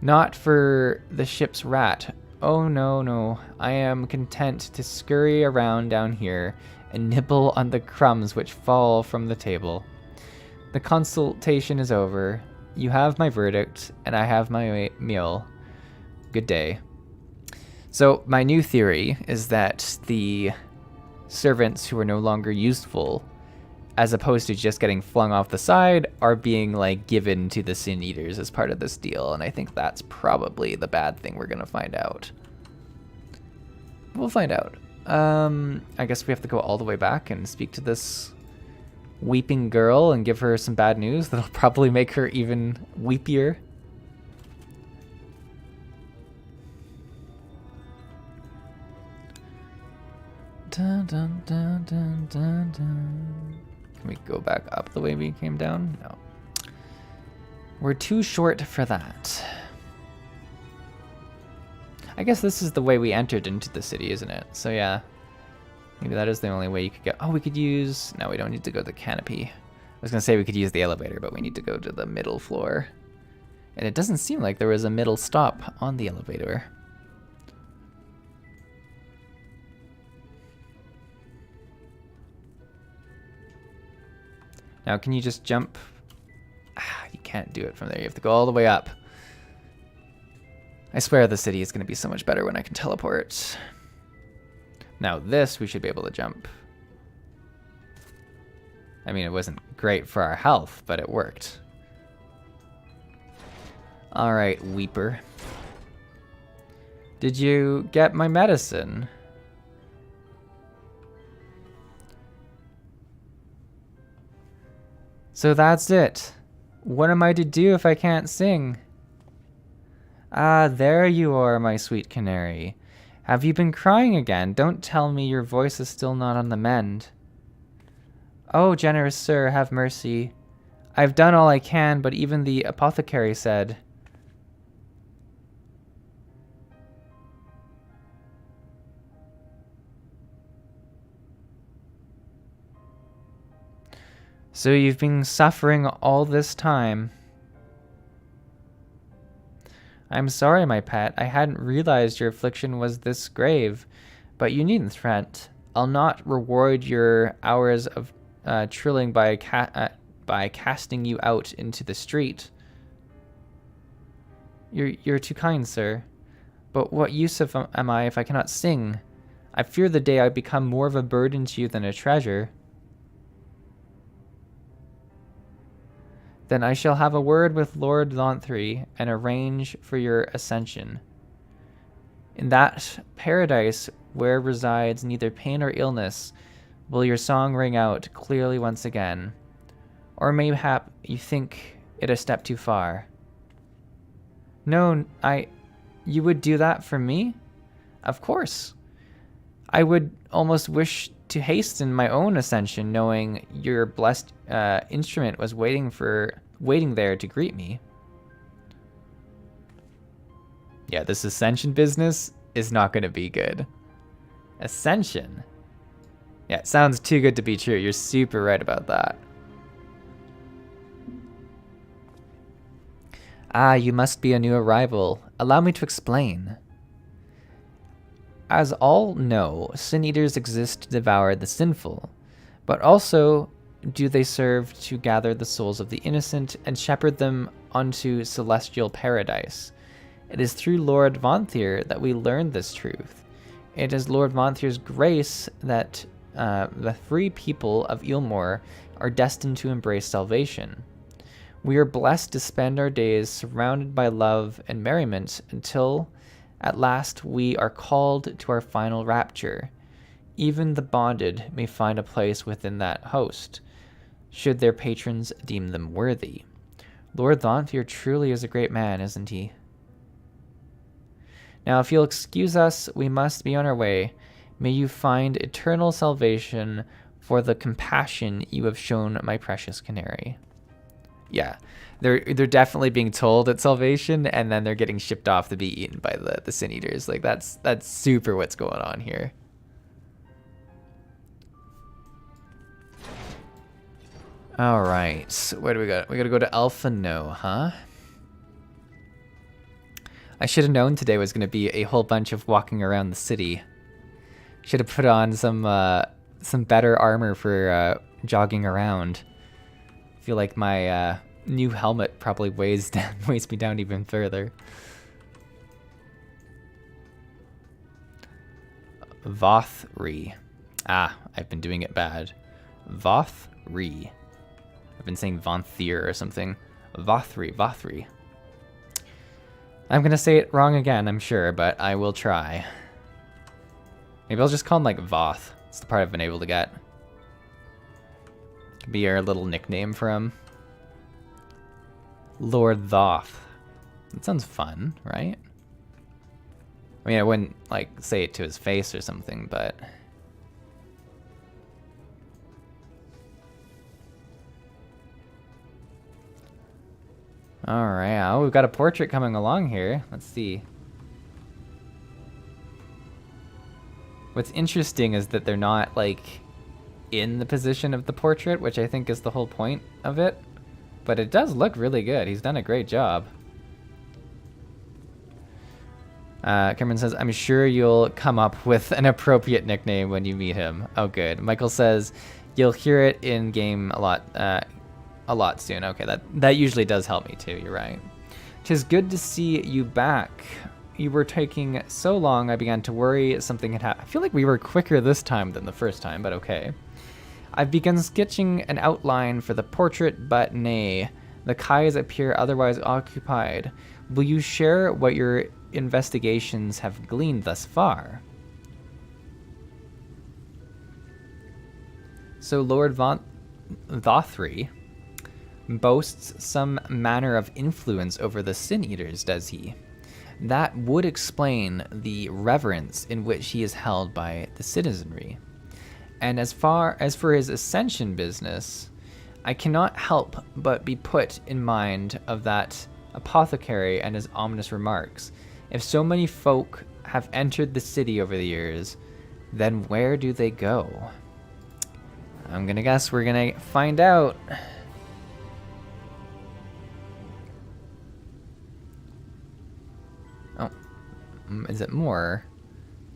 Not for the ship's rat. Oh no, I am content to scurry around down here and nibble on the crumbs which fall from the table. The consultation is over. You have my verdict, and I have my meal. Good day. So my new theory is that the servants who are no longer useful, as opposed to just getting flung off the side, are being like given to the Sin Eaters as part of this deal, and I think that's probably the bad thing we're gonna find out. We'll find out. I guess we have to go all the way back and speak to this weeping girl and give her some bad news that'll probably make her even weepier. Dun, dun, dun, dun, dun, dun. Can we go back up the way we came down? No. We're too short for that. I guess this is the way we entered into the city, isn't it? So yeah, maybe that is the only way you could go. Oh, we could use... No, we don't need to go to the canopy. I was going to say we could use the elevator, but we need to go to the middle floor. And it doesn't seem like there was a middle stop on the elevator. Now, can you just jump? Ah, you can't do it from there. You have to go all the way up. I swear the city is going to be so much better when I can teleport. Now this, we should be able to jump. I mean, it wasn't great for our health, but it worked. All right, Weeper. Did you get my medicine? So that's it. What am I to do if I can't sing? Ah, there you are, my sweet canary. Have you been crying again? Don't tell me your voice is still not on the mend. Oh, generous sir, have mercy. I've done all I can, but even the apothecary said... So you've been suffering all this time. I'm sorry, my pet. I hadn't realized your affliction was this grave, but you needn't fret. I'll not reward your hours of trilling by casting you out into the street. You're too kind, sir. But what use am I if I cannot sing? I fear the day I become more of a burden to you than a treasure. Then I shall have a word with Lord Vanthry and arrange for your ascension. In that paradise where resides neither pain or illness, will your song ring out clearly once again. Or mayhap you think it a step too far. No, you would do that for me? Of course. I would almost wish to hasten my own ascension, knowing your blessed instrument was waiting there to greet me. Yeah, this ascension business is not going to be good. Ascension? Yeah, it sounds too good to be true. You're super right about that. Ah, you must be a new arrival. Allow me to explain. As all know, sin eaters exist to devour the sinful, but also do they serve to gather the souls of the innocent and shepherd them onto celestial paradise. It is through Lord Vanthir that we learn this truth. It is Lord Vanthir's grace that the free people of Ilmore are destined to embrace salvation. We are blessed to spend our days surrounded by love and merriment until, at last, we are called to our final rapture. Even the bonded may find a place within that host, should their patrons deem them worthy. Lord Vanthir truly is a great man, isn't he? Now, if you'll excuse us, we must be on our way. May you find eternal salvation for the compassion you have shown my precious canary. Yeah, they're definitely being told it's salvation, and then they're getting shipped off to be eaten by the sin eaters. Like that's super what's going on here. All right, where do we go? We gotta go to Alpha No, huh? I should have known today was gonna be a whole bunch of walking around the city. Should have put on some better armor for jogging around. I feel like my new helmet probably weighs me down even further. Vothri. Ah, I've been doing it bad. Vothri. I've been saying Vanthir or something. Vothri. I'm gonna say it wrong again, I'm sure, but I will try. Maybe I'll just call him like Voth. It's the part I've been able to get. Could be our little nickname for him. Lord Thoth. That sounds fun, right? I mean, I wouldn't, like, say it to his face or something, but... Alright, oh, we've got a portrait coming along here. Let's see. What's interesting is that they're not, like, in the position of the portrait, which I think is the whole point of it. But it does look really good. He's done a great job. Cameron says, I'm sure you'll come up with an appropriate nickname when you meet him. Oh, good. Michael says, you'll hear it in game a lot soon. Okay, that usually does help me too. You're right. 'Tis good to see you back. You were taking so long, I began to worry something had happened. I feel like we were quicker this time than the first time, but okay. I've begun sketching an outline for the portrait, but nay, the Kais appear otherwise occupied. Will you share what your investigations have gleaned thus far? So Lord Vothri boasts some manner of influence over the Sin Eaters, does he? That would explain the reverence in which he is held by the citizenry. And as far as for his ascension business, I cannot help but be put in mind of that apothecary and his ominous remarks. If so many folk have entered the city over the years, then where do they go? I'm gonna guess we're gonna find out. Oh, is it more?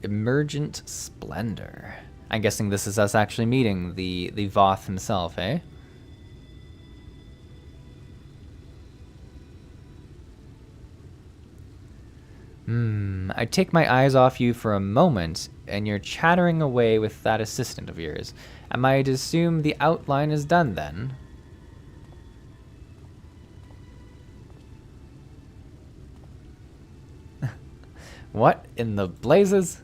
Emergent Splendor. I'm guessing this is us actually meeting the Voth himself, eh? I take my eyes off you for a moment, and you're chattering away with that assistant of yours. Am I to assume the outline is done then? What in the blazes?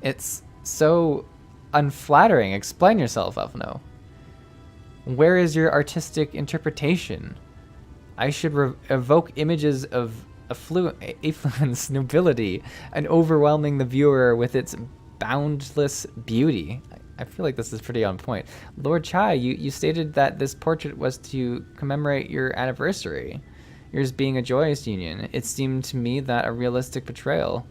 It's so unflattering. Explain yourself, Elfno. Where is your artistic interpretation? I should evoke images of affluence, nobility, and overwhelming the viewer with its boundless beauty. I feel like this is pretty on point. Lord Chai, you stated that this portrait was to commemorate your anniversary, yours being a joyous union. It seemed to me that a realistic portrayal.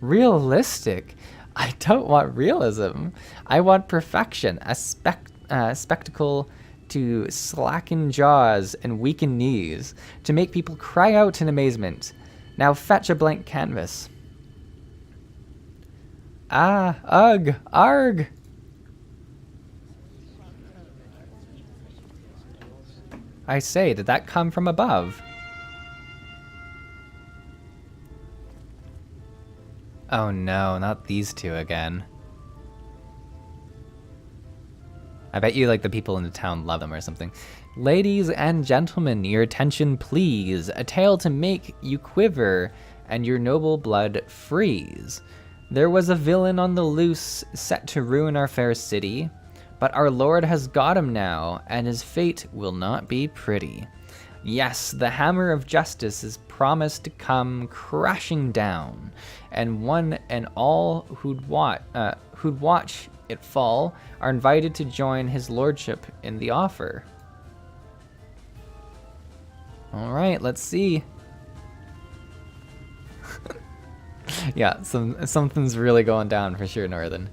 Realistic? I don't want realism. I want perfection, a spectacle to slacken jaws and weaken knees, to make people cry out in amazement. Now fetch a blank canvas. Ah, ugh, arg! I say, did that come from above? Oh no, not these two again. I bet you like the people in the town love them or something. Ladies and gentlemen, your attention please. A tale to make you quiver and your noble blood freeze. There was a villain on the loose set to ruin our fair city, but our Lord has got him now, and his fate will not be pretty. Yes, the hammer of justice is promised to come crashing down, and one and all who'd watch it fall are invited to join his lordship in the offer. All right, let's see. Yeah, something's really going down for sure, Northern.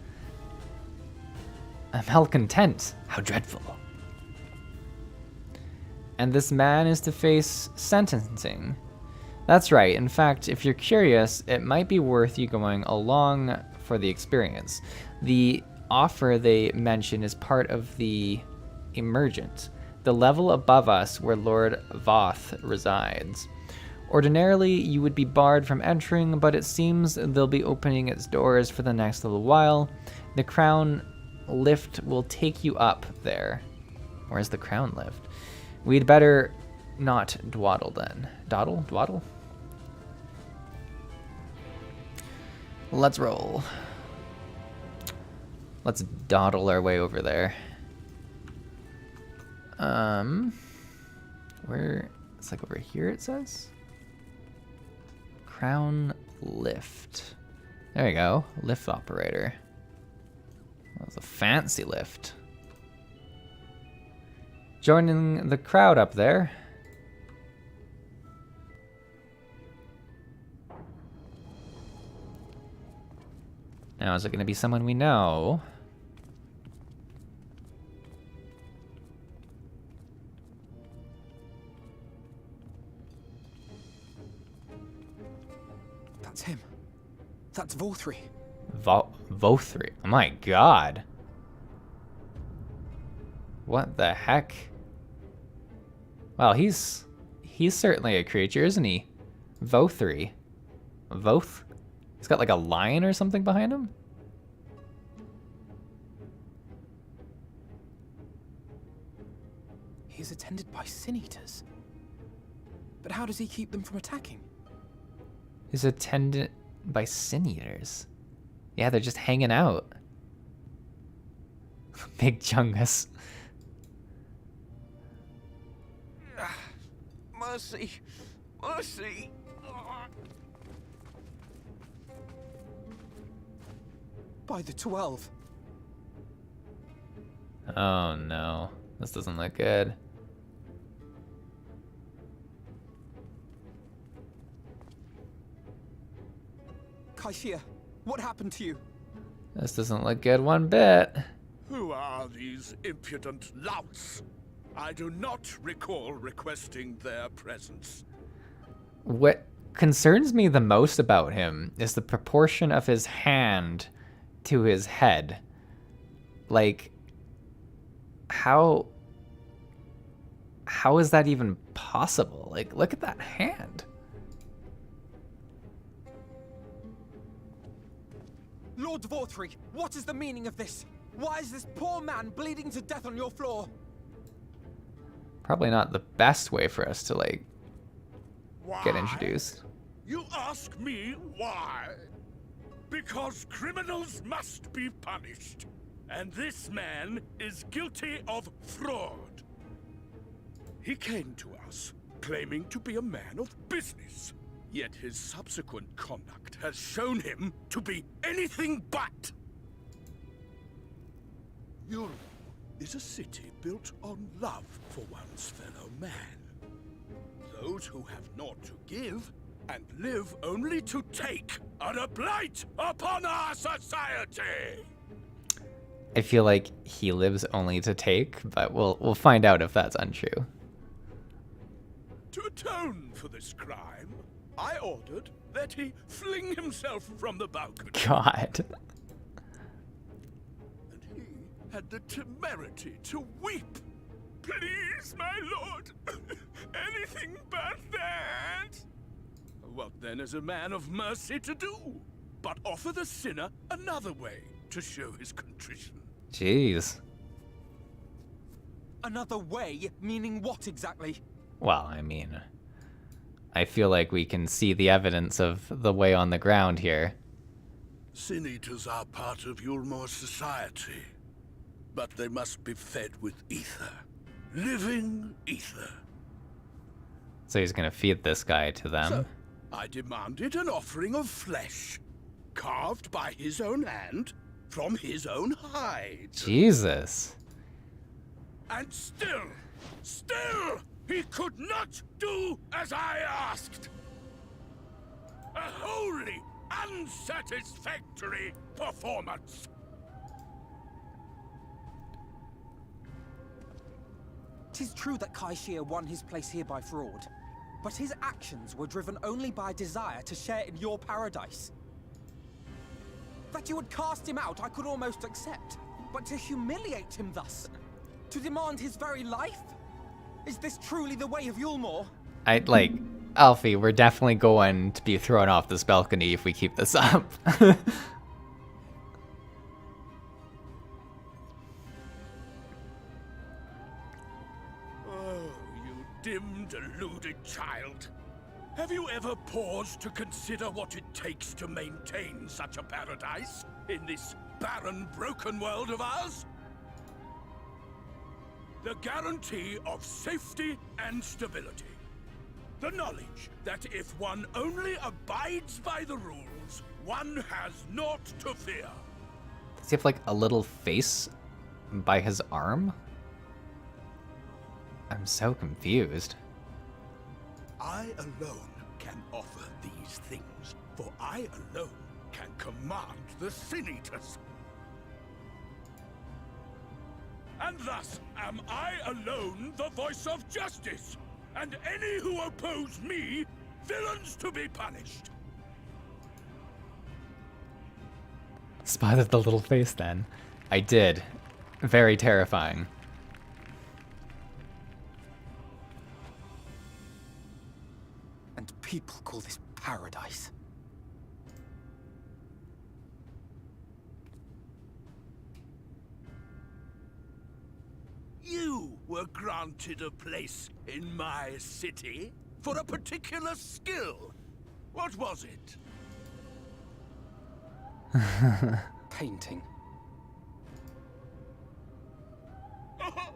I'm hell content. How dreadful. And this man is to face sentencing. That's right. In fact, if you're curious, it might be worth you going along for the experience. The offer they mention is part of the Emergent, the level above us where Lord Voth resides. Ordinarily, you would be barred from entering, but it seems they'll be opening its doors for the next little while. The crown lift will take you up there. Where's the crown lift? We'd better not dawdle then. Dawdle? Let's roll. Let's dawdle our way over there. Where? It's like over here it says? Crown lift. There you go. Lift operator. That was a fancy lift. Joining the crowd up there. Now, is it going to be someone we know? That's him. That's Vothri. Vothri? Oh my god. What the heck? Well, he's certainly a creature, isn't he? Vothri. Voth? He's got like a lion or something behind him? He's attended by sin eaters. But how does he keep them from attacking? He's attended by sin eaters. Yeah, they're just hanging out. Big Chungus. Mercy! Mercy! By the 12. Oh no, this doesn't look good. Kaishia, what happened to you? This doesn't look good one bit. Who are these impudent louts? I do not recall requesting their presence. What concerns me the most about him is the proportion of his hand to his head. Like, how is that even possible? Like, look at that hand. Lord Vorthree, what is the meaning of this? Why is this poor man bleeding to death on your floor? Probably not the best way for us to, like, get Why? introduced. You ask me why? Because criminals must be punished. And this man is guilty of fraud. He came to us claiming to be a man of business. Yet his subsequent conduct has shown him to be anything but. Yulmo is a city built on love for one's fellow man. Those who have naught to give and live only to take are a blight upon our society. I feel like he lives only to take, but we'll find out if that's untrue. To atone for this crime, I ordered that he fling himself from the balcony. God. And he had the temerity to weep. Please, my lord, anything but that. What then is a man of mercy to do? But offer the sinner another way to show his contrition. Jeez. Another way? Meaning what exactly? Well, I mean, I feel like we can see the evidence of the way on the ground here. Sin eaters are part of Yulmore's society, but they must be fed with ether. Living ether. So he's gonna feed this guy to them. So, I demanded an offering of flesh, carved by his own hand, from his own hide. Jesus. And still, he could not do as I asked. A wholly unsatisfactory performance. Tis true that Kaishia won his place here by fraud, but his actions were driven only by desire to share in your paradise. That you would cast him out I could almost accept, but to humiliate him thus, to demand his very life? Is this truly the way of Yulmore? Alfie, we're definitely going to be thrown off this balcony if we keep this up. Oh, you dim, deluded child. Have you ever paused to consider what it takes to maintain such a paradise in this barren, broken world of ours? The guarantee of safety and stability. The knowledge that if one only abides by the rules, one has naught to fear. Does he have like a little face by his arm? I'm so confused. I alone can offer these things, for I alone can command the Sin Eaters. And thus am I alone the voice of justice, and any who oppose me, villains to be punished. Spotted the little face then. I did. Very terrifying. And people call this paradise. You were granted a place in my city for a particular skill. What was it? Painting. Oh,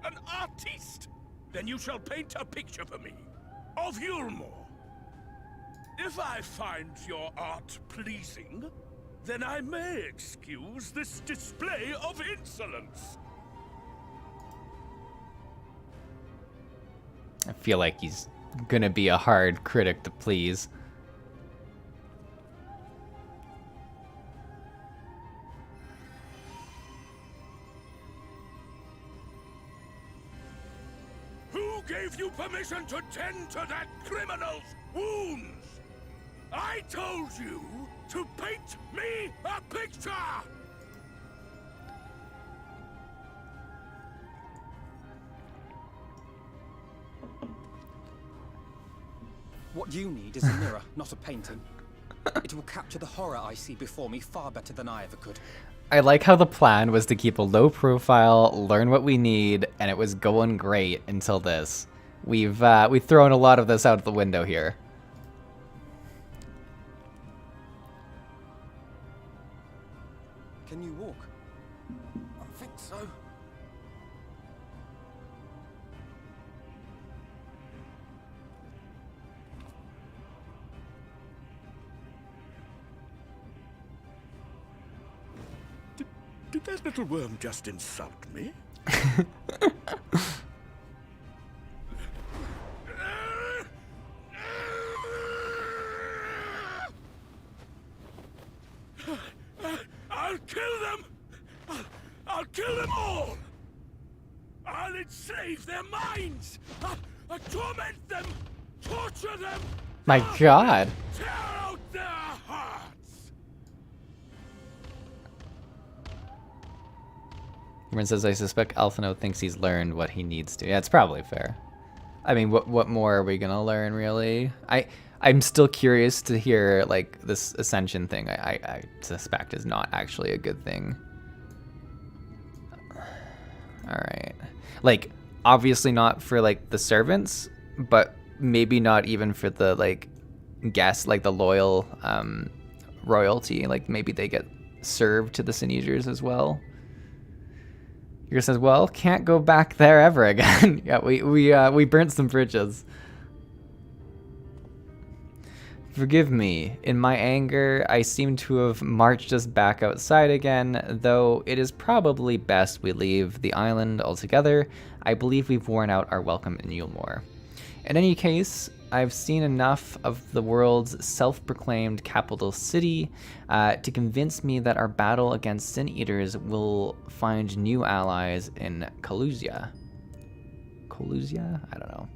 an artiste! Then you shall paint a picture for me of Yulmore. If I find your art pleasing, then I may excuse this display of insolence. I feel like he's gonna be a hard critic to please. Who gave you permission to tend to that criminal's wounds? I told you to paint me a picture! What you need is a mirror, not a painting. It will capture the horror I see before me far better than I ever could. I like how the plan was to keep a low profile, learn what we need, and it was going great until this. We've thrown a lot of this out the window here. Can you walk? I think so. Did that little worm just insult me? I'll kill them! I'll kill them all! I'll enslave their minds! I'll torment them! Torture them! My God. Tear out their hearts! Everyone says, I suspect Alphino thinks he's learned what he needs to. Yeah, it's probably fair. I mean, what more are we gonna learn, really? I'm still curious to hear, like, this ascension thing. I suspect is not actually a good thing. Alright. Like, obviously not for, like, the servants, but maybe not even for the, like, guests, like the loyal royalty. Like, maybe they get served to the Siegers as well. Your says, well, can't go back there ever again. Yeah, we burnt some bridges. Forgive me. In my anger, I seem to have marched us back outside again, though it is probably best we leave the island altogether. I believe we've worn out our welcome in Yulmore. In any case, I've seen enough of the world's self-proclaimed capital city to convince me that our battle against Sin Eaters will find new allies in Coluzia. Coluzia? I don't know.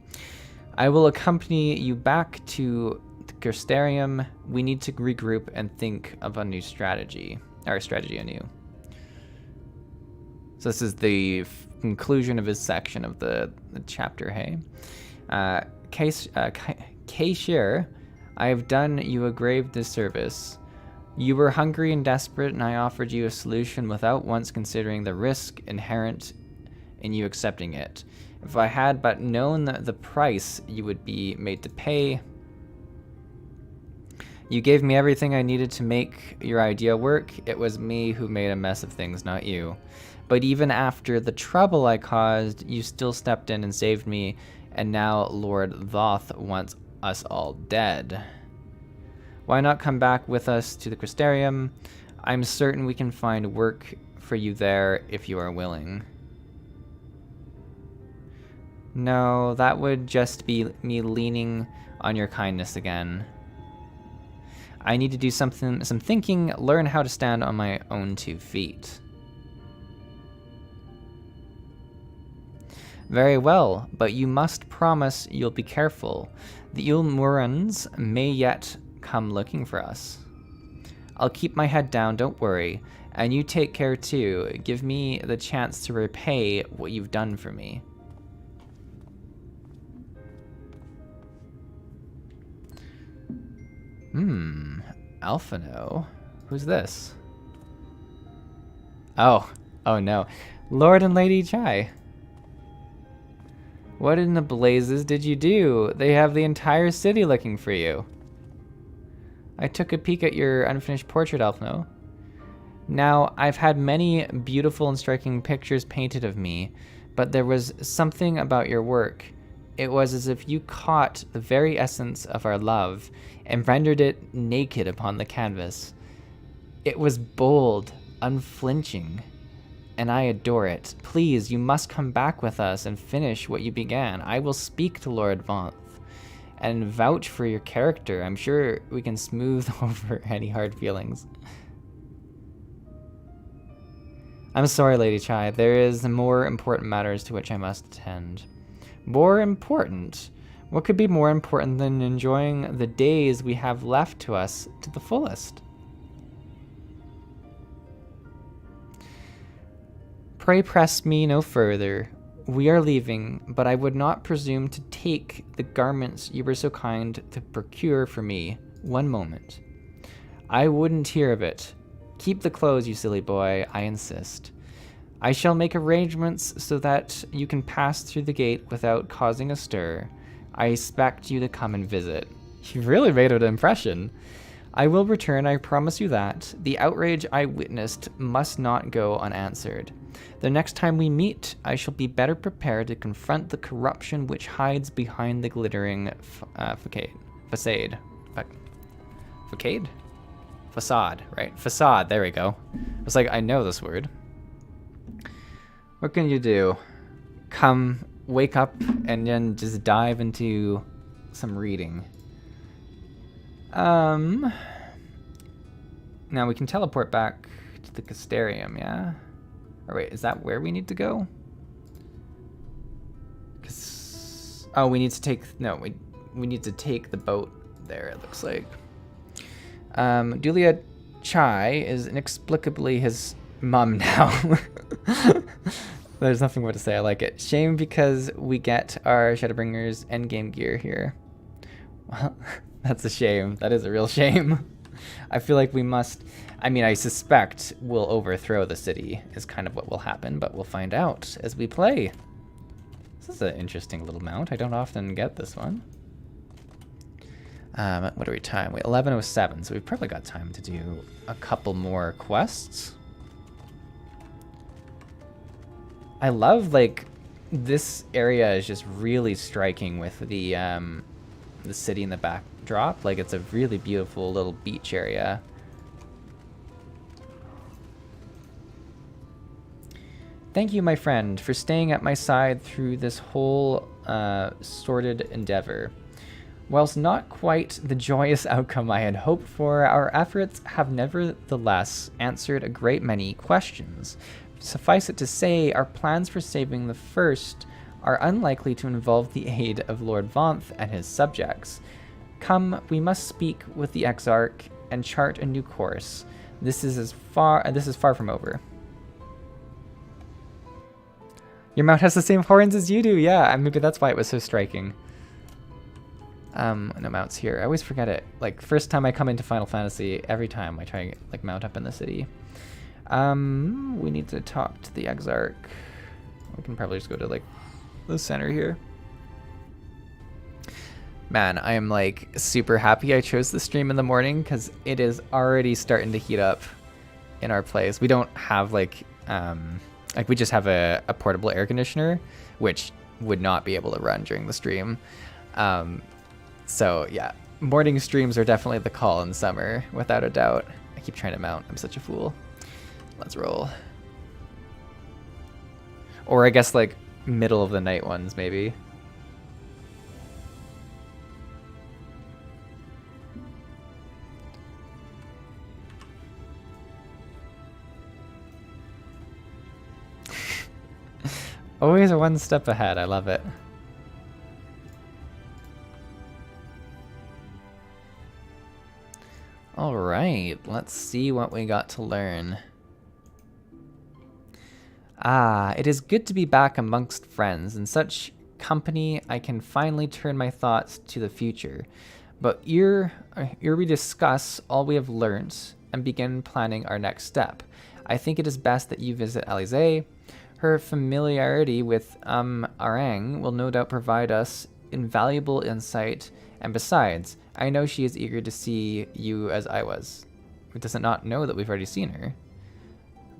I will accompany you back to the Planetarium. We need to regroup and think of a new strategy. Our strategy anew. So this is the conclusion of his section of the chapter, hey? Kaishir, I have done you a grave disservice. You were hungry and desperate, and I offered you a solution without once considering the risk inherent in you accepting it. If I had but known the price you would be made to pay. You gave me everything I needed to make your idea work. It was me who made a mess of things, not you. But even after the trouble I caused, you still stepped in and saved me, and now Lord Thoth wants us all dead. Why not come back with us to the Planetarium? I'm certain we can find work for you there if you are willing. No, that would just be me leaning on your kindness again. I need to do some thinking, learn how to stand on my own 2 feet. Very well, but you must promise you'll be careful. The Yulmurans may yet come looking for us. I'll keep my head down, don't worry. And you take care too. Give me the chance to repay what you've done for me. Alphino? Who's this? Oh no. Lord and Lady Chai. What in the blazes did you do? They have the entire city looking for you. I took a peek at your unfinished portrait, Alphino. Now, I've had many beautiful and striking pictures painted of me, but there was something about your work. It was as if you caught the very essence of our love and rendered it naked upon the canvas. It was bold, unflinching, and I adore it. Please, you must come back with us and finish what you began. I will speak to Lord Vanth and vouch for your character. I'm sure we can smooth over any hard feelings. I'm sorry, Lady Chai. There is more important matters to which I must attend. More important? What could be more important than enjoying the days we have left to us to the fullest? Pray press me no further. We are leaving, but I would not presume to take the garments you were so kind to procure for me. One moment. I wouldn't hear of it. Keep the clothes, you silly boy, I insist. I shall make arrangements so that you can pass through the gate without causing a stir. I expect you to come and visit. You really made an impression. I will return, I promise you that. The outrage I witnessed must not go unanswered. The next time we meet, I shall be better prepared to confront the corruption which hides behind the glittering facade. Facade, right? Facade, there we go. I was like, I know this word. What can you do? Come, wake up, and then just dive into some reading. Now we can teleport back to the Castarium, yeah? Or wait, is that where we need to go? Oh, we need to take, no, we need to take the boat there, it looks like. Julia Chai is inexplicably his mum now. There's nothing more to say, I like it. Shame because we get our ShadowBringers endgame gear here. Well, that's a shame. That is a real shame. I feel like we must, I mean, I suspect we'll overthrow the city is kind of what will happen, but we'll find out as we play. This is an interesting little mount. I don't often get this one. What are we time? Wait, 11:07, so we've probably got time to do a couple more quests. I love, like, this area is just really striking with the city in the backdrop. Like, it's a really beautiful little beach area. Thank you, my friend, for staying at my side through this whole sordid endeavor. Whilst not quite the joyous outcome I had hoped for, our efforts have nevertheless answered a great many questions. Suffice it to say, our plans for saving the first are unlikely to involve the aid of Lord Vanth and his subjects. Come, we must speak with the Exarch and chart a new course. This is far from over. Your mount has the same horns as you do, yeah, maybe that's why it was so striking. No mounts here. I always forget it. Like, first time I come into Final Fantasy, every time I try and like mount up in the city. We need to talk to the Exarch. We can probably just go to like the center here. Man, I am like super happy I chose the stream in the morning because it is already starting to heat up in our place. We don't have like we just have a portable air conditioner, which would not be able to run during the stream. So yeah, morning streams are definitely the call in summer, without a doubt. I keep trying to mount. I'm such a fool. Let's roll. Or I guess like middle of the night ones, maybe. Always one step ahead. I love it. All right, let's see what we got to learn. Ah, it is good to be back amongst friends. In such company, I can finally turn my thoughts to the future. But ere we discuss all we have learnt and begin planning our next step, I think it is best that you visit Alize. Her familiarity with Arang will no doubt provide us invaluable insight, and besides, I know she is eager to see you as I was. Does it not know that we've already seen her?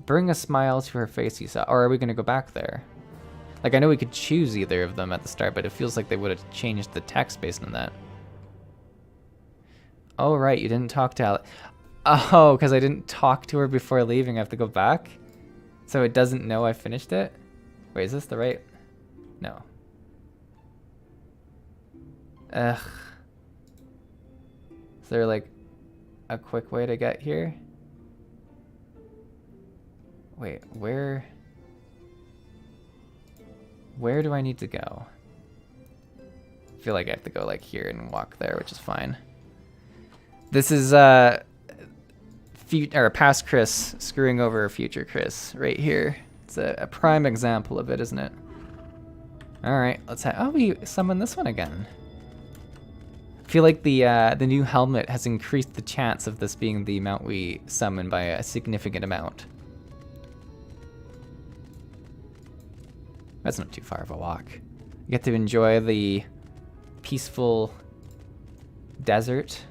Bring a smile to her face, he saw. Or are we going to go back there? Like, I know we could choose either of them at the start, but it feels like they would have changed the text based on that. Oh, right, you didn't talk to Oh, because I didn't talk to her before leaving. I have to go back? So it doesn't know I finished it? Wait, is this the right? No. Ugh. Is there like a quick way to get here? Wait, where do I need to go? I feel like I have to go like here and walk there, which is fine. This is past Chris screwing over future Chris right here. It's a prime example of it, isn't it? All right, let's oh, we summon this one again. I feel like the new helmet has increased the chance of this being the amount we summon by a significant amount. That's not too far of a walk. You get to enjoy the peaceful desert.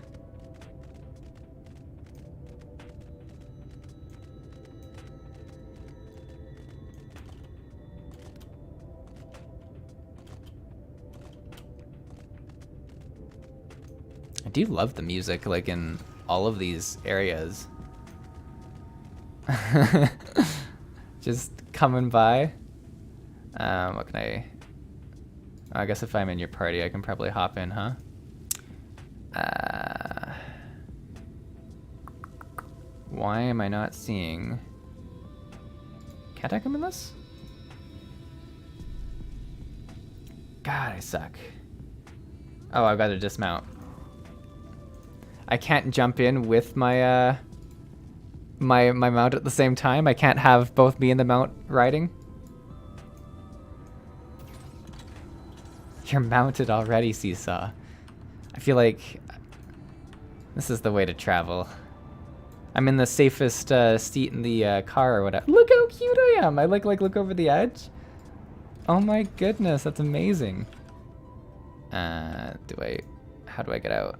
I do love the music, like in all of these areas. Just coming by. What can I guess if I'm in your party, I can probably hop in, huh? Why am I not seeing... Can't I come in this? God, I suck. Oh, I've got to dismount. I can't jump in with my my mount at the same time. I can't have both me and the mount riding. You're mounted already, Seesaw. I feel like this is the way to travel. I'm in the safest seat in the car or whatever. Look how cute I am! I like look over the edge. Oh my goodness, that's amazing. How do I get out?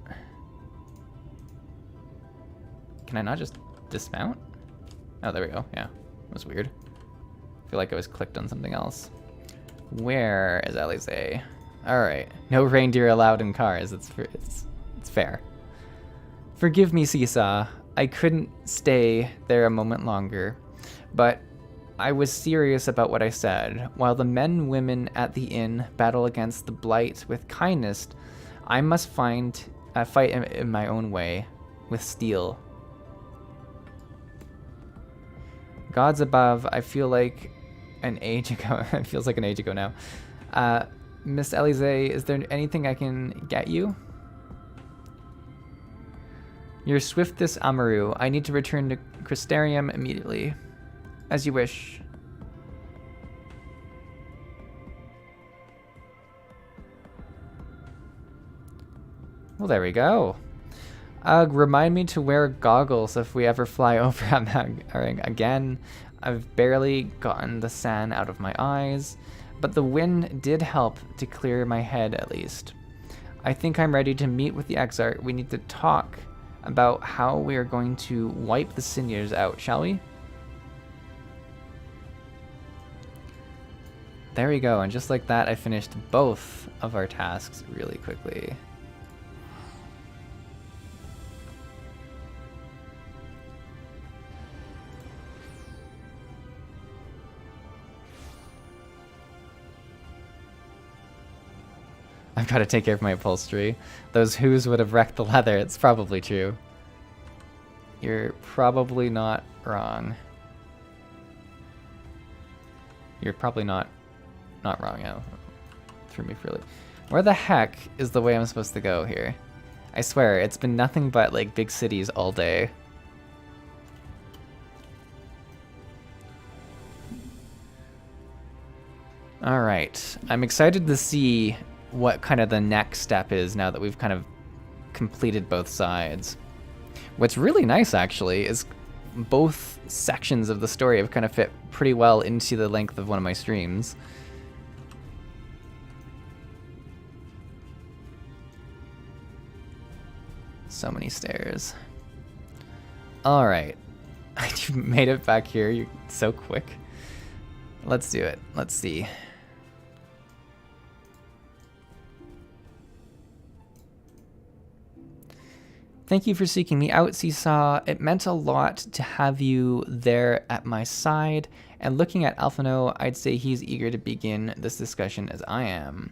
Can I not just dismount? Oh, there we go. Yeah, that was weird. I feel like I was clicked on something else. Where is Alize? All right, no reindeer allowed in cars. It's fair. Forgive me, Seesaw. I couldn't stay there a moment longer, but I was serious about what I said. While the men and women at the inn battle against the blight with kindness, I must fight in my own way with steel. Gods above, I feel like an age ago. It feels like an age ago now. Miss Alize, is there anything I can get you? Your swiftest Amaru. I need to return to Crystarium immediately. As you wish. Well, there we go. Remind me to wear goggles if we ever fly over again. I've barely gotten the sand out of my eyes, but the wind did help to clear my head at least. I think I'm ready to meet with the Exarch. We need to talk about how we are going to wipe the seniors out, shall we? There we go, and just like that, I finished both of our tasks really quickly. I've got to take care of my upholstery. Those whoos would have wrecked the leather. It's probably true. You're probably not wrong. You're probably not wrong, yeah. Threw me really. Where the heck is the way I'm supposed to go here? I swear, it's been nothing but like big cities all day. Alright, I'm excited to see what kind of the next step is now that we've kind of completed both sides. What's really nice actually is both sections of the story have kind of fit pretty well into the length of one of my streams. So many stairs. All right, you made it back here. You're so quick. Let's do it. Let's see. Thank you for seeking me out, Seesaw. It meant a lot to have you there at my side. And looking at Alphino, I'd say he's eager to begin this discussion as I am.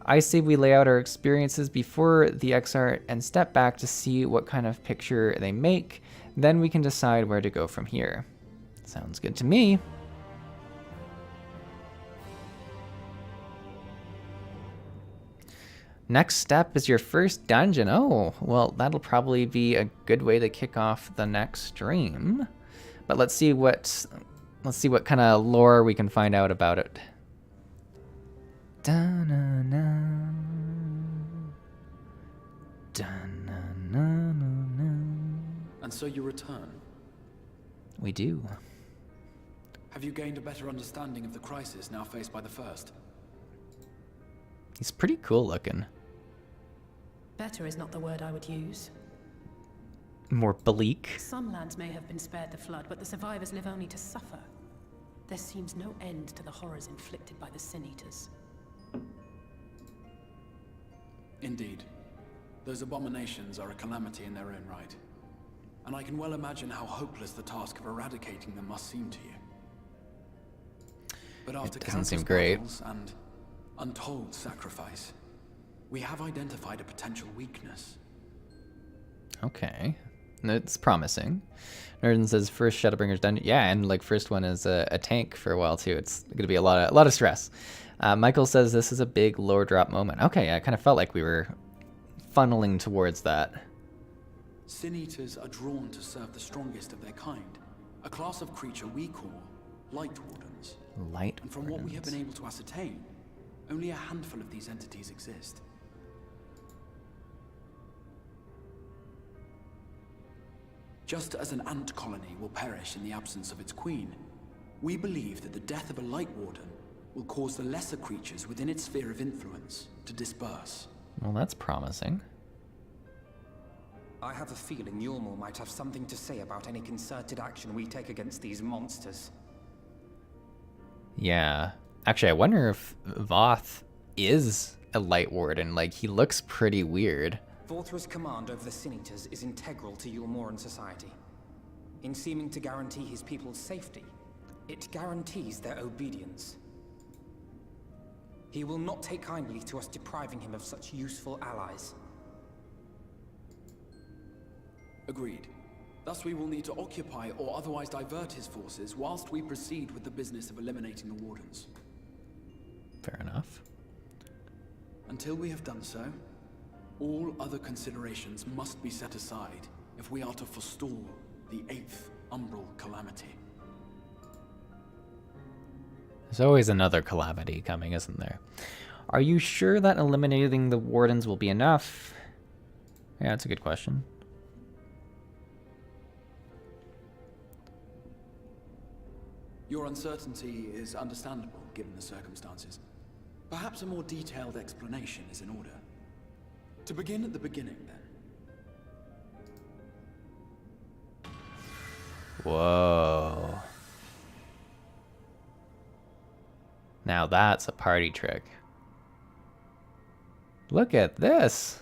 I say we lay out our experiences before the X-Art and step back to see what kind of picture they make. Then we can decide where to go from here. Sounds good to me. Next step is your first dungeon. Oh, well, that'll probably be a good way to kick off the next stream. But let's see what kind of lore we can find out about it. Da-na-na. Da-na-na-na-na. And so you return. We do. Have you gained a better understanding of the crisis now faced by the First? He's pretty cool looking. Better is not the word I would use. More bleak. Some lands may have been spared the flood, but the survivors live only to suffer. There seems no end to the horrors inflicted by the Sin Eaters. Indeed. Those abominations are a calamity in their own right. And I can well imagine how hopeless the task of eradicating them must seem to you. But after It doesn't seem countless great. battles and untold sacrifice, we have identified a potential weakness. Okay. It's promising. Nerden says first ShadowBringers dungeon. Yeah, and like first one is a tank for a while too. It's going to be a lot of stress. Michael says this is a big lore drop moment. Okay, I kind of felt like we were funneling towards that. Sin Eaters are drawn to serve the strongest of their kind, a class of creature we call Light Wardens. Light And from what we have Wardens. been able to ascertain, only a handful of these entities exist. Just as an ant colony will perish in the absence of its queen, we believe that the death of a Light Warden will cause the lesser creatures within its sphere of influence to disperse. Well, that's promising. I have a feeling Yulmul might have something to say about any concerted action we take against these monsters. Yeah. Actually, I wonder if Voth is a Light Warden. Like, he looks pretty weird. Vorthra's command over the Sin Eaters is integral to Yulmoran society. In seeming to guarantee his people's safety, it guarantees their obedience. He will not take kindly to us depriving him of such useful allies. Agreed. Thus we will need to occupy or otherwise divert his forces whilst we proceed with the business of eliminating the Wardens. Fair enough. Until we have done so, all other considerations must be set aside if we are to forestall the 8th Umbral Calamity. There's always another calamity coming, isn't there? Are you sure that eliminating the Wardens will be enough? Yeah, that's a good question. Your uncertainty is understandable given the circumstances. Perhaps a more detailed explanation is in order. To begin at the beginning, then. Whoa. Now that's a party trick. Look at this.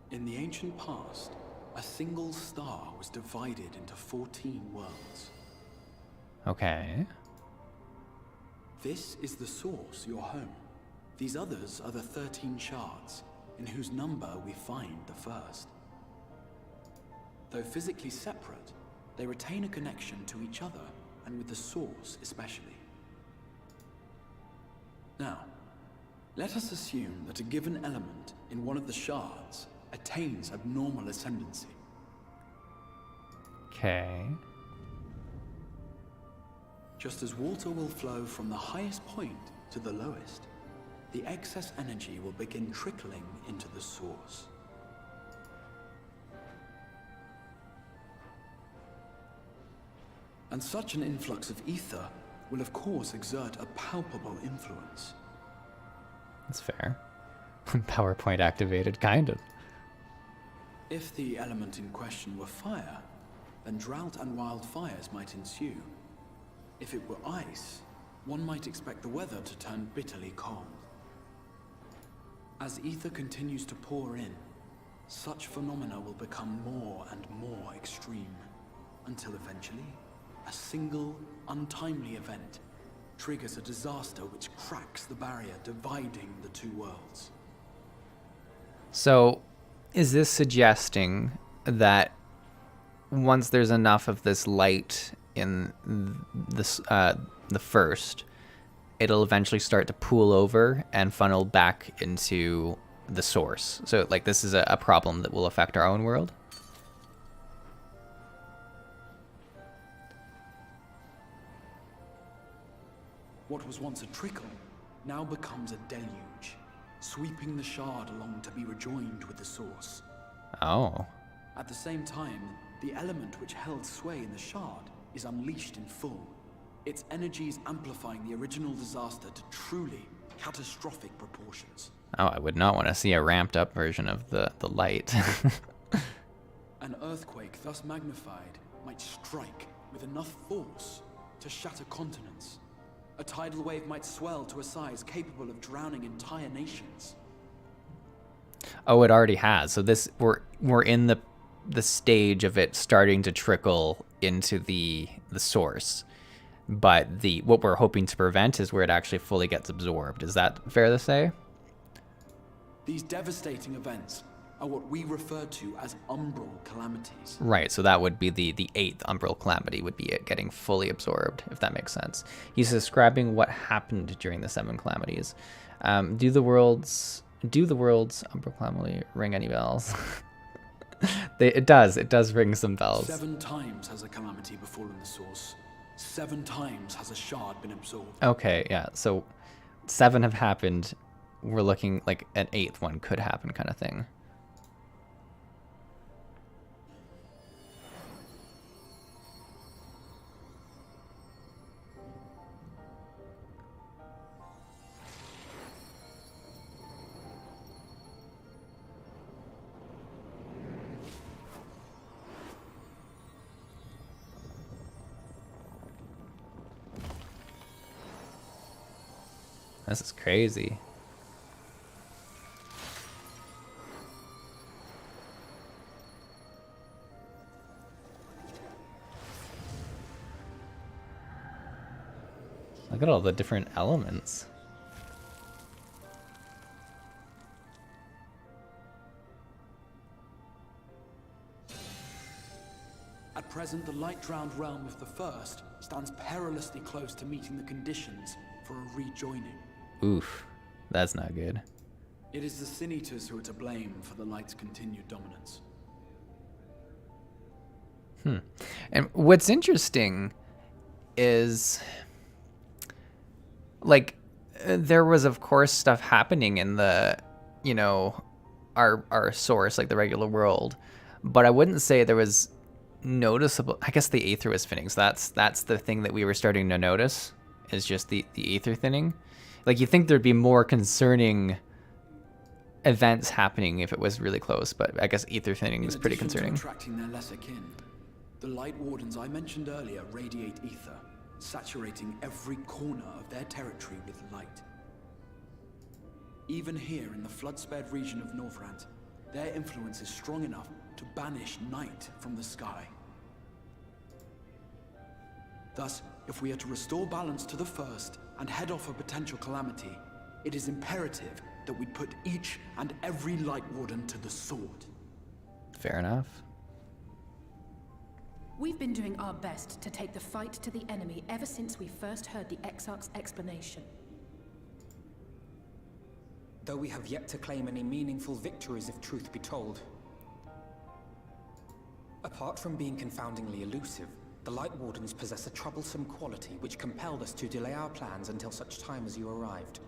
In the ancient past, a single star was divided into 14 worlds. Okay. This is the source, your home. These others are the 13 shards, in whose number we find the first. Though physically separate, they retain a connection to each other, and with the source especially. Now, let us assume that a given element in one of the shards attains abnormal ascendancy. Okay. Just as water will flow from the highest point to the lowest, the excess energy will begin trickling into the source. And such an influx of ether will of course exert a palpable influence. That's fair. PowerPoint activated, kind of. If the element in question were fire, then drought and wildfires might ensue. If it were ice, one might expect the weather to turn bitterly cold. As ether continues to pour in, such phenomena will become more and more extreme, until eventually, a single, untimely event triggers a disaster which cracks the barrier dividing the two worlds. So, is this suggesting that once there's enough of this light in this, the first, it'll eventually start to pool over and funnel back into the source? So, like, this is a problem that will affect our own world? What was once a trickle now becomes a deluge, sweeping the shard along to be rejoined with the source. Oh. At the same time, the element which held sway in the shard is unleashed in full, its energies amplifying the original disaster to truly catastrophic proportions. Oh, I would not want to see a ramped up version of the light. An earthquake thus magnified might strike with enough force to shatter continents. A tidal wave might swell to a size capable of drowning entire nations. Oh, it already has. So this we're in the stage of it starting to trickle into the source. But what we're hoping to prevent is where it actually fully gets absorbed. Is that fair to say? These devastating events are what we refer to as umbral calamities. Right, so that would be the 8th umbral calamity would be it getting fully absorbed, if that makes sense. He's describing what happened during the 7 calamities. Do the world's umbral calamity ring any bells? It does ring some bells. 7 times has a calamity befallen the source. 7 times has a shard been absorbed. Okay, yeah, so 7 have happened. We're looking like an 8th one could happen kind of thing. This is crazy. Look at all the different elements. At present, the light-drowned realm of the First stands perilously close to meeting the conditions for a rejoining. Oof, that's not good. It is the Sin Eaters who are to blame for the light's continued dominance. And what's interesting is, like, there was of course stuff happening in the, you know, our source, like the regular world, but I wouldn't say there was noticeable. I guess the aether was thinning, so that's the thing that we were starting to notice, is just the aether thinning. Like, you think there'd be more concerning events happening if it was really close, but I guess aether thinning is pretty concerning. In addition to attracting their lesser kin, the light wardens I mentioned earlier radiate ether, saturating every corner of their territory with light. Even here in the flood-spared region of Northrant, their influence is strong enough to banish night from the sky. Thus, if we are to restore balance to the First and head off a potential calamity, it is imperative that we put each and every light warden to the sword. Fair enough. We've been doing our best to take the fight to the enemy ever since we first heard the Exarch's explanation. Though we have yet to claim any meaningful victories if truth be told. Apart from being confoundingly elusive, the Light Wardens possess a troublesome quality which compelled us to delay our plans until such time as you arrived.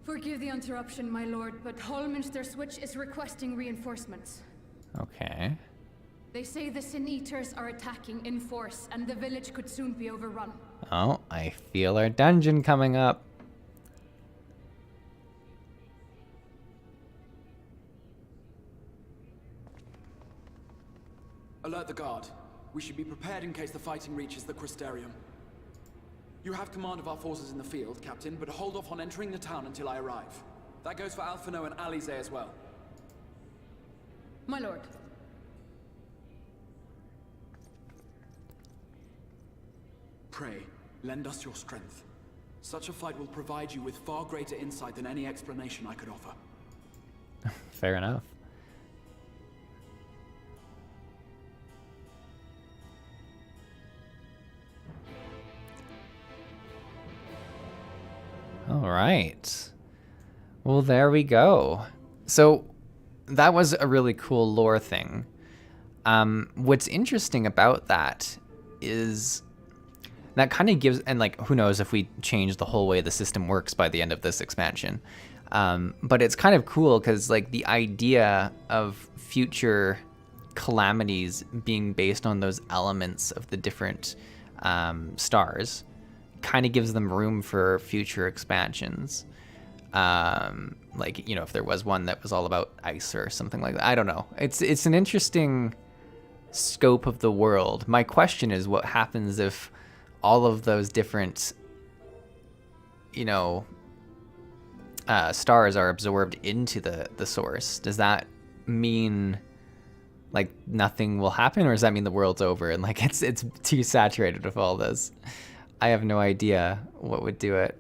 Forgive the interruption, my lord, but Hallminster Switch is requesting reinforcements. Okay. They say the Sin Eaters are attacking in force, and the village could soon be overrun. Oh, I feel our dungeon coming up. Alert the guard. We should be prepared in case the fighting reaches the Crystarium. You have command of our forces in the field, Captain, but hold off on entering the town until I arrive. That goes for Alphino and Alize as well. My lord. Pray, lend us your strength. Such a fight will provide you with far greater insight than any explanation I could offer. Fair enough. All right. Well, there we go. So that was a really cool lore thing. What's interesting about that is that kind of gives, and like, who knows if we change the whole way the system works by the end of this expansion. But it's kind of cool because like the idea of future calamities being based on those elements of the different stars kind of gives them room for future expansions. Like, you know, if there was one that was all about ice or something like that. I don't know. It's an interesting scope of the world. My question is, what happens if all of those different, you know, stars are absorbed into the source? Does that mean like nothing will happen, or does that mean the world's over and like it's too saturated with all this? I have no idea what would do it.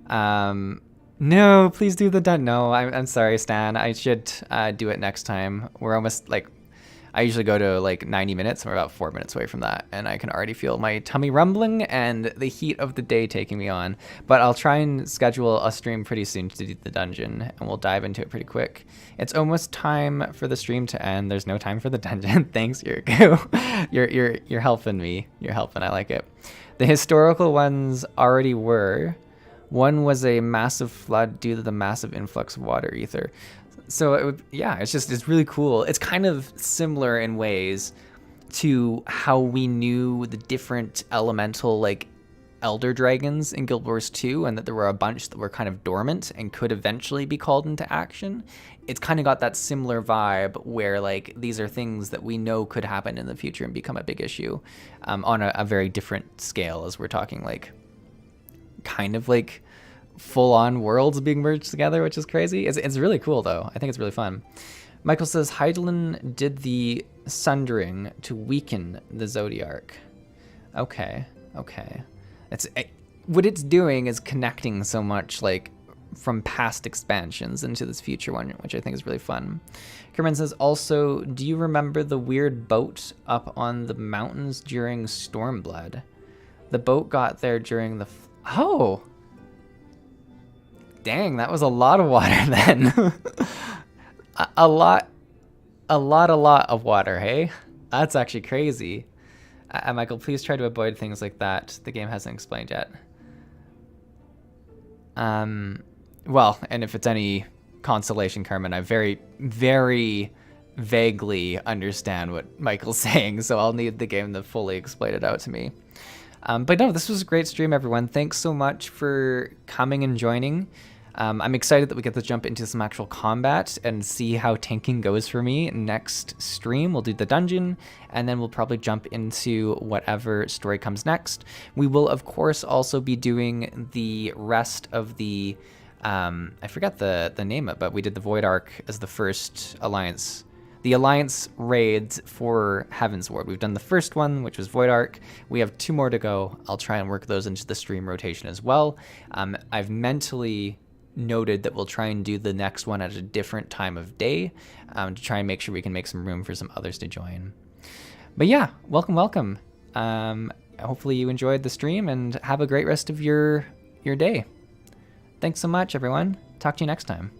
No, please do the done. No, I'm sorry, Stan. I should do it next time. We're almost like, I usually go to like 90 minutes. We're about 4 minutes away from that, and I can already feel my tummy rumbling and the heat of the day taking me on. But I'll try and schedule a stream pretty soon to do the dungeon, and we'll dive into it pretty quick. It's almost time for the stream to end. There's no time for the dungeon. Thanks, Yuriko. You're helping me. You're helping. I like it. The historical ones already were. One was a massive flood due to the massive influx of water ether. So it would, yeah, it's really cool. It's kind of similar in ways to how we knew the different elemental like elder dragons in Guild Wars 2, and that there were a bunch that were kind of dormant and could eventually be called into action. It's kind of got that similar vibe where like these are things that we know could happen in the future and become a big issue, on a very different scale, as we're talking like kind of like full-on worlds being merged together, which is crazy. It's really cool though. I think it's really fun. Michael says Hydaelyn did the sundering to weaken the Zodiarch. Okay. What it's doing is connecting so much like from past expansions into this future one, which I think is really fun. Kerman says also, do you remember the weird boat up on the mountains during Stormblood? The boat got there during the oh, dang, that was a lot of water then. a lot of water, hey? That's actually crazy. Michael, please try to avoid things like that. The game hasn't explained yet. Well, and if it's any consolation, Carmen, I very, very vaguely understand what Michael's saying, so I'll need the game to fully explain it out to me. But no, this was a great stream, everyone. Thanks so much for coming and joining. I'm excited that we get to jump into some actual combat and see how tanking goes for me. Next stream, we'll do the dungeon, and then we'll probably jump into whatever story comes next. We will, of course, also be doing the rest of the, I forget the name of it, but we did the Void Ark as the first Alliance. The Alliance raids for Heavensward. We've done the first one, which was Void Ark. We have 2 more to go. I'll try and work those into the stream rotation as well. I've mentally noted that we'll try and do the next one at a different time of day, to try and make sure we can make some room for some others to join. But yeah, welcome. Hopefully you enjoyed the stream and have a great rest of your day. Thanks so much, everyone. Talk to you next time.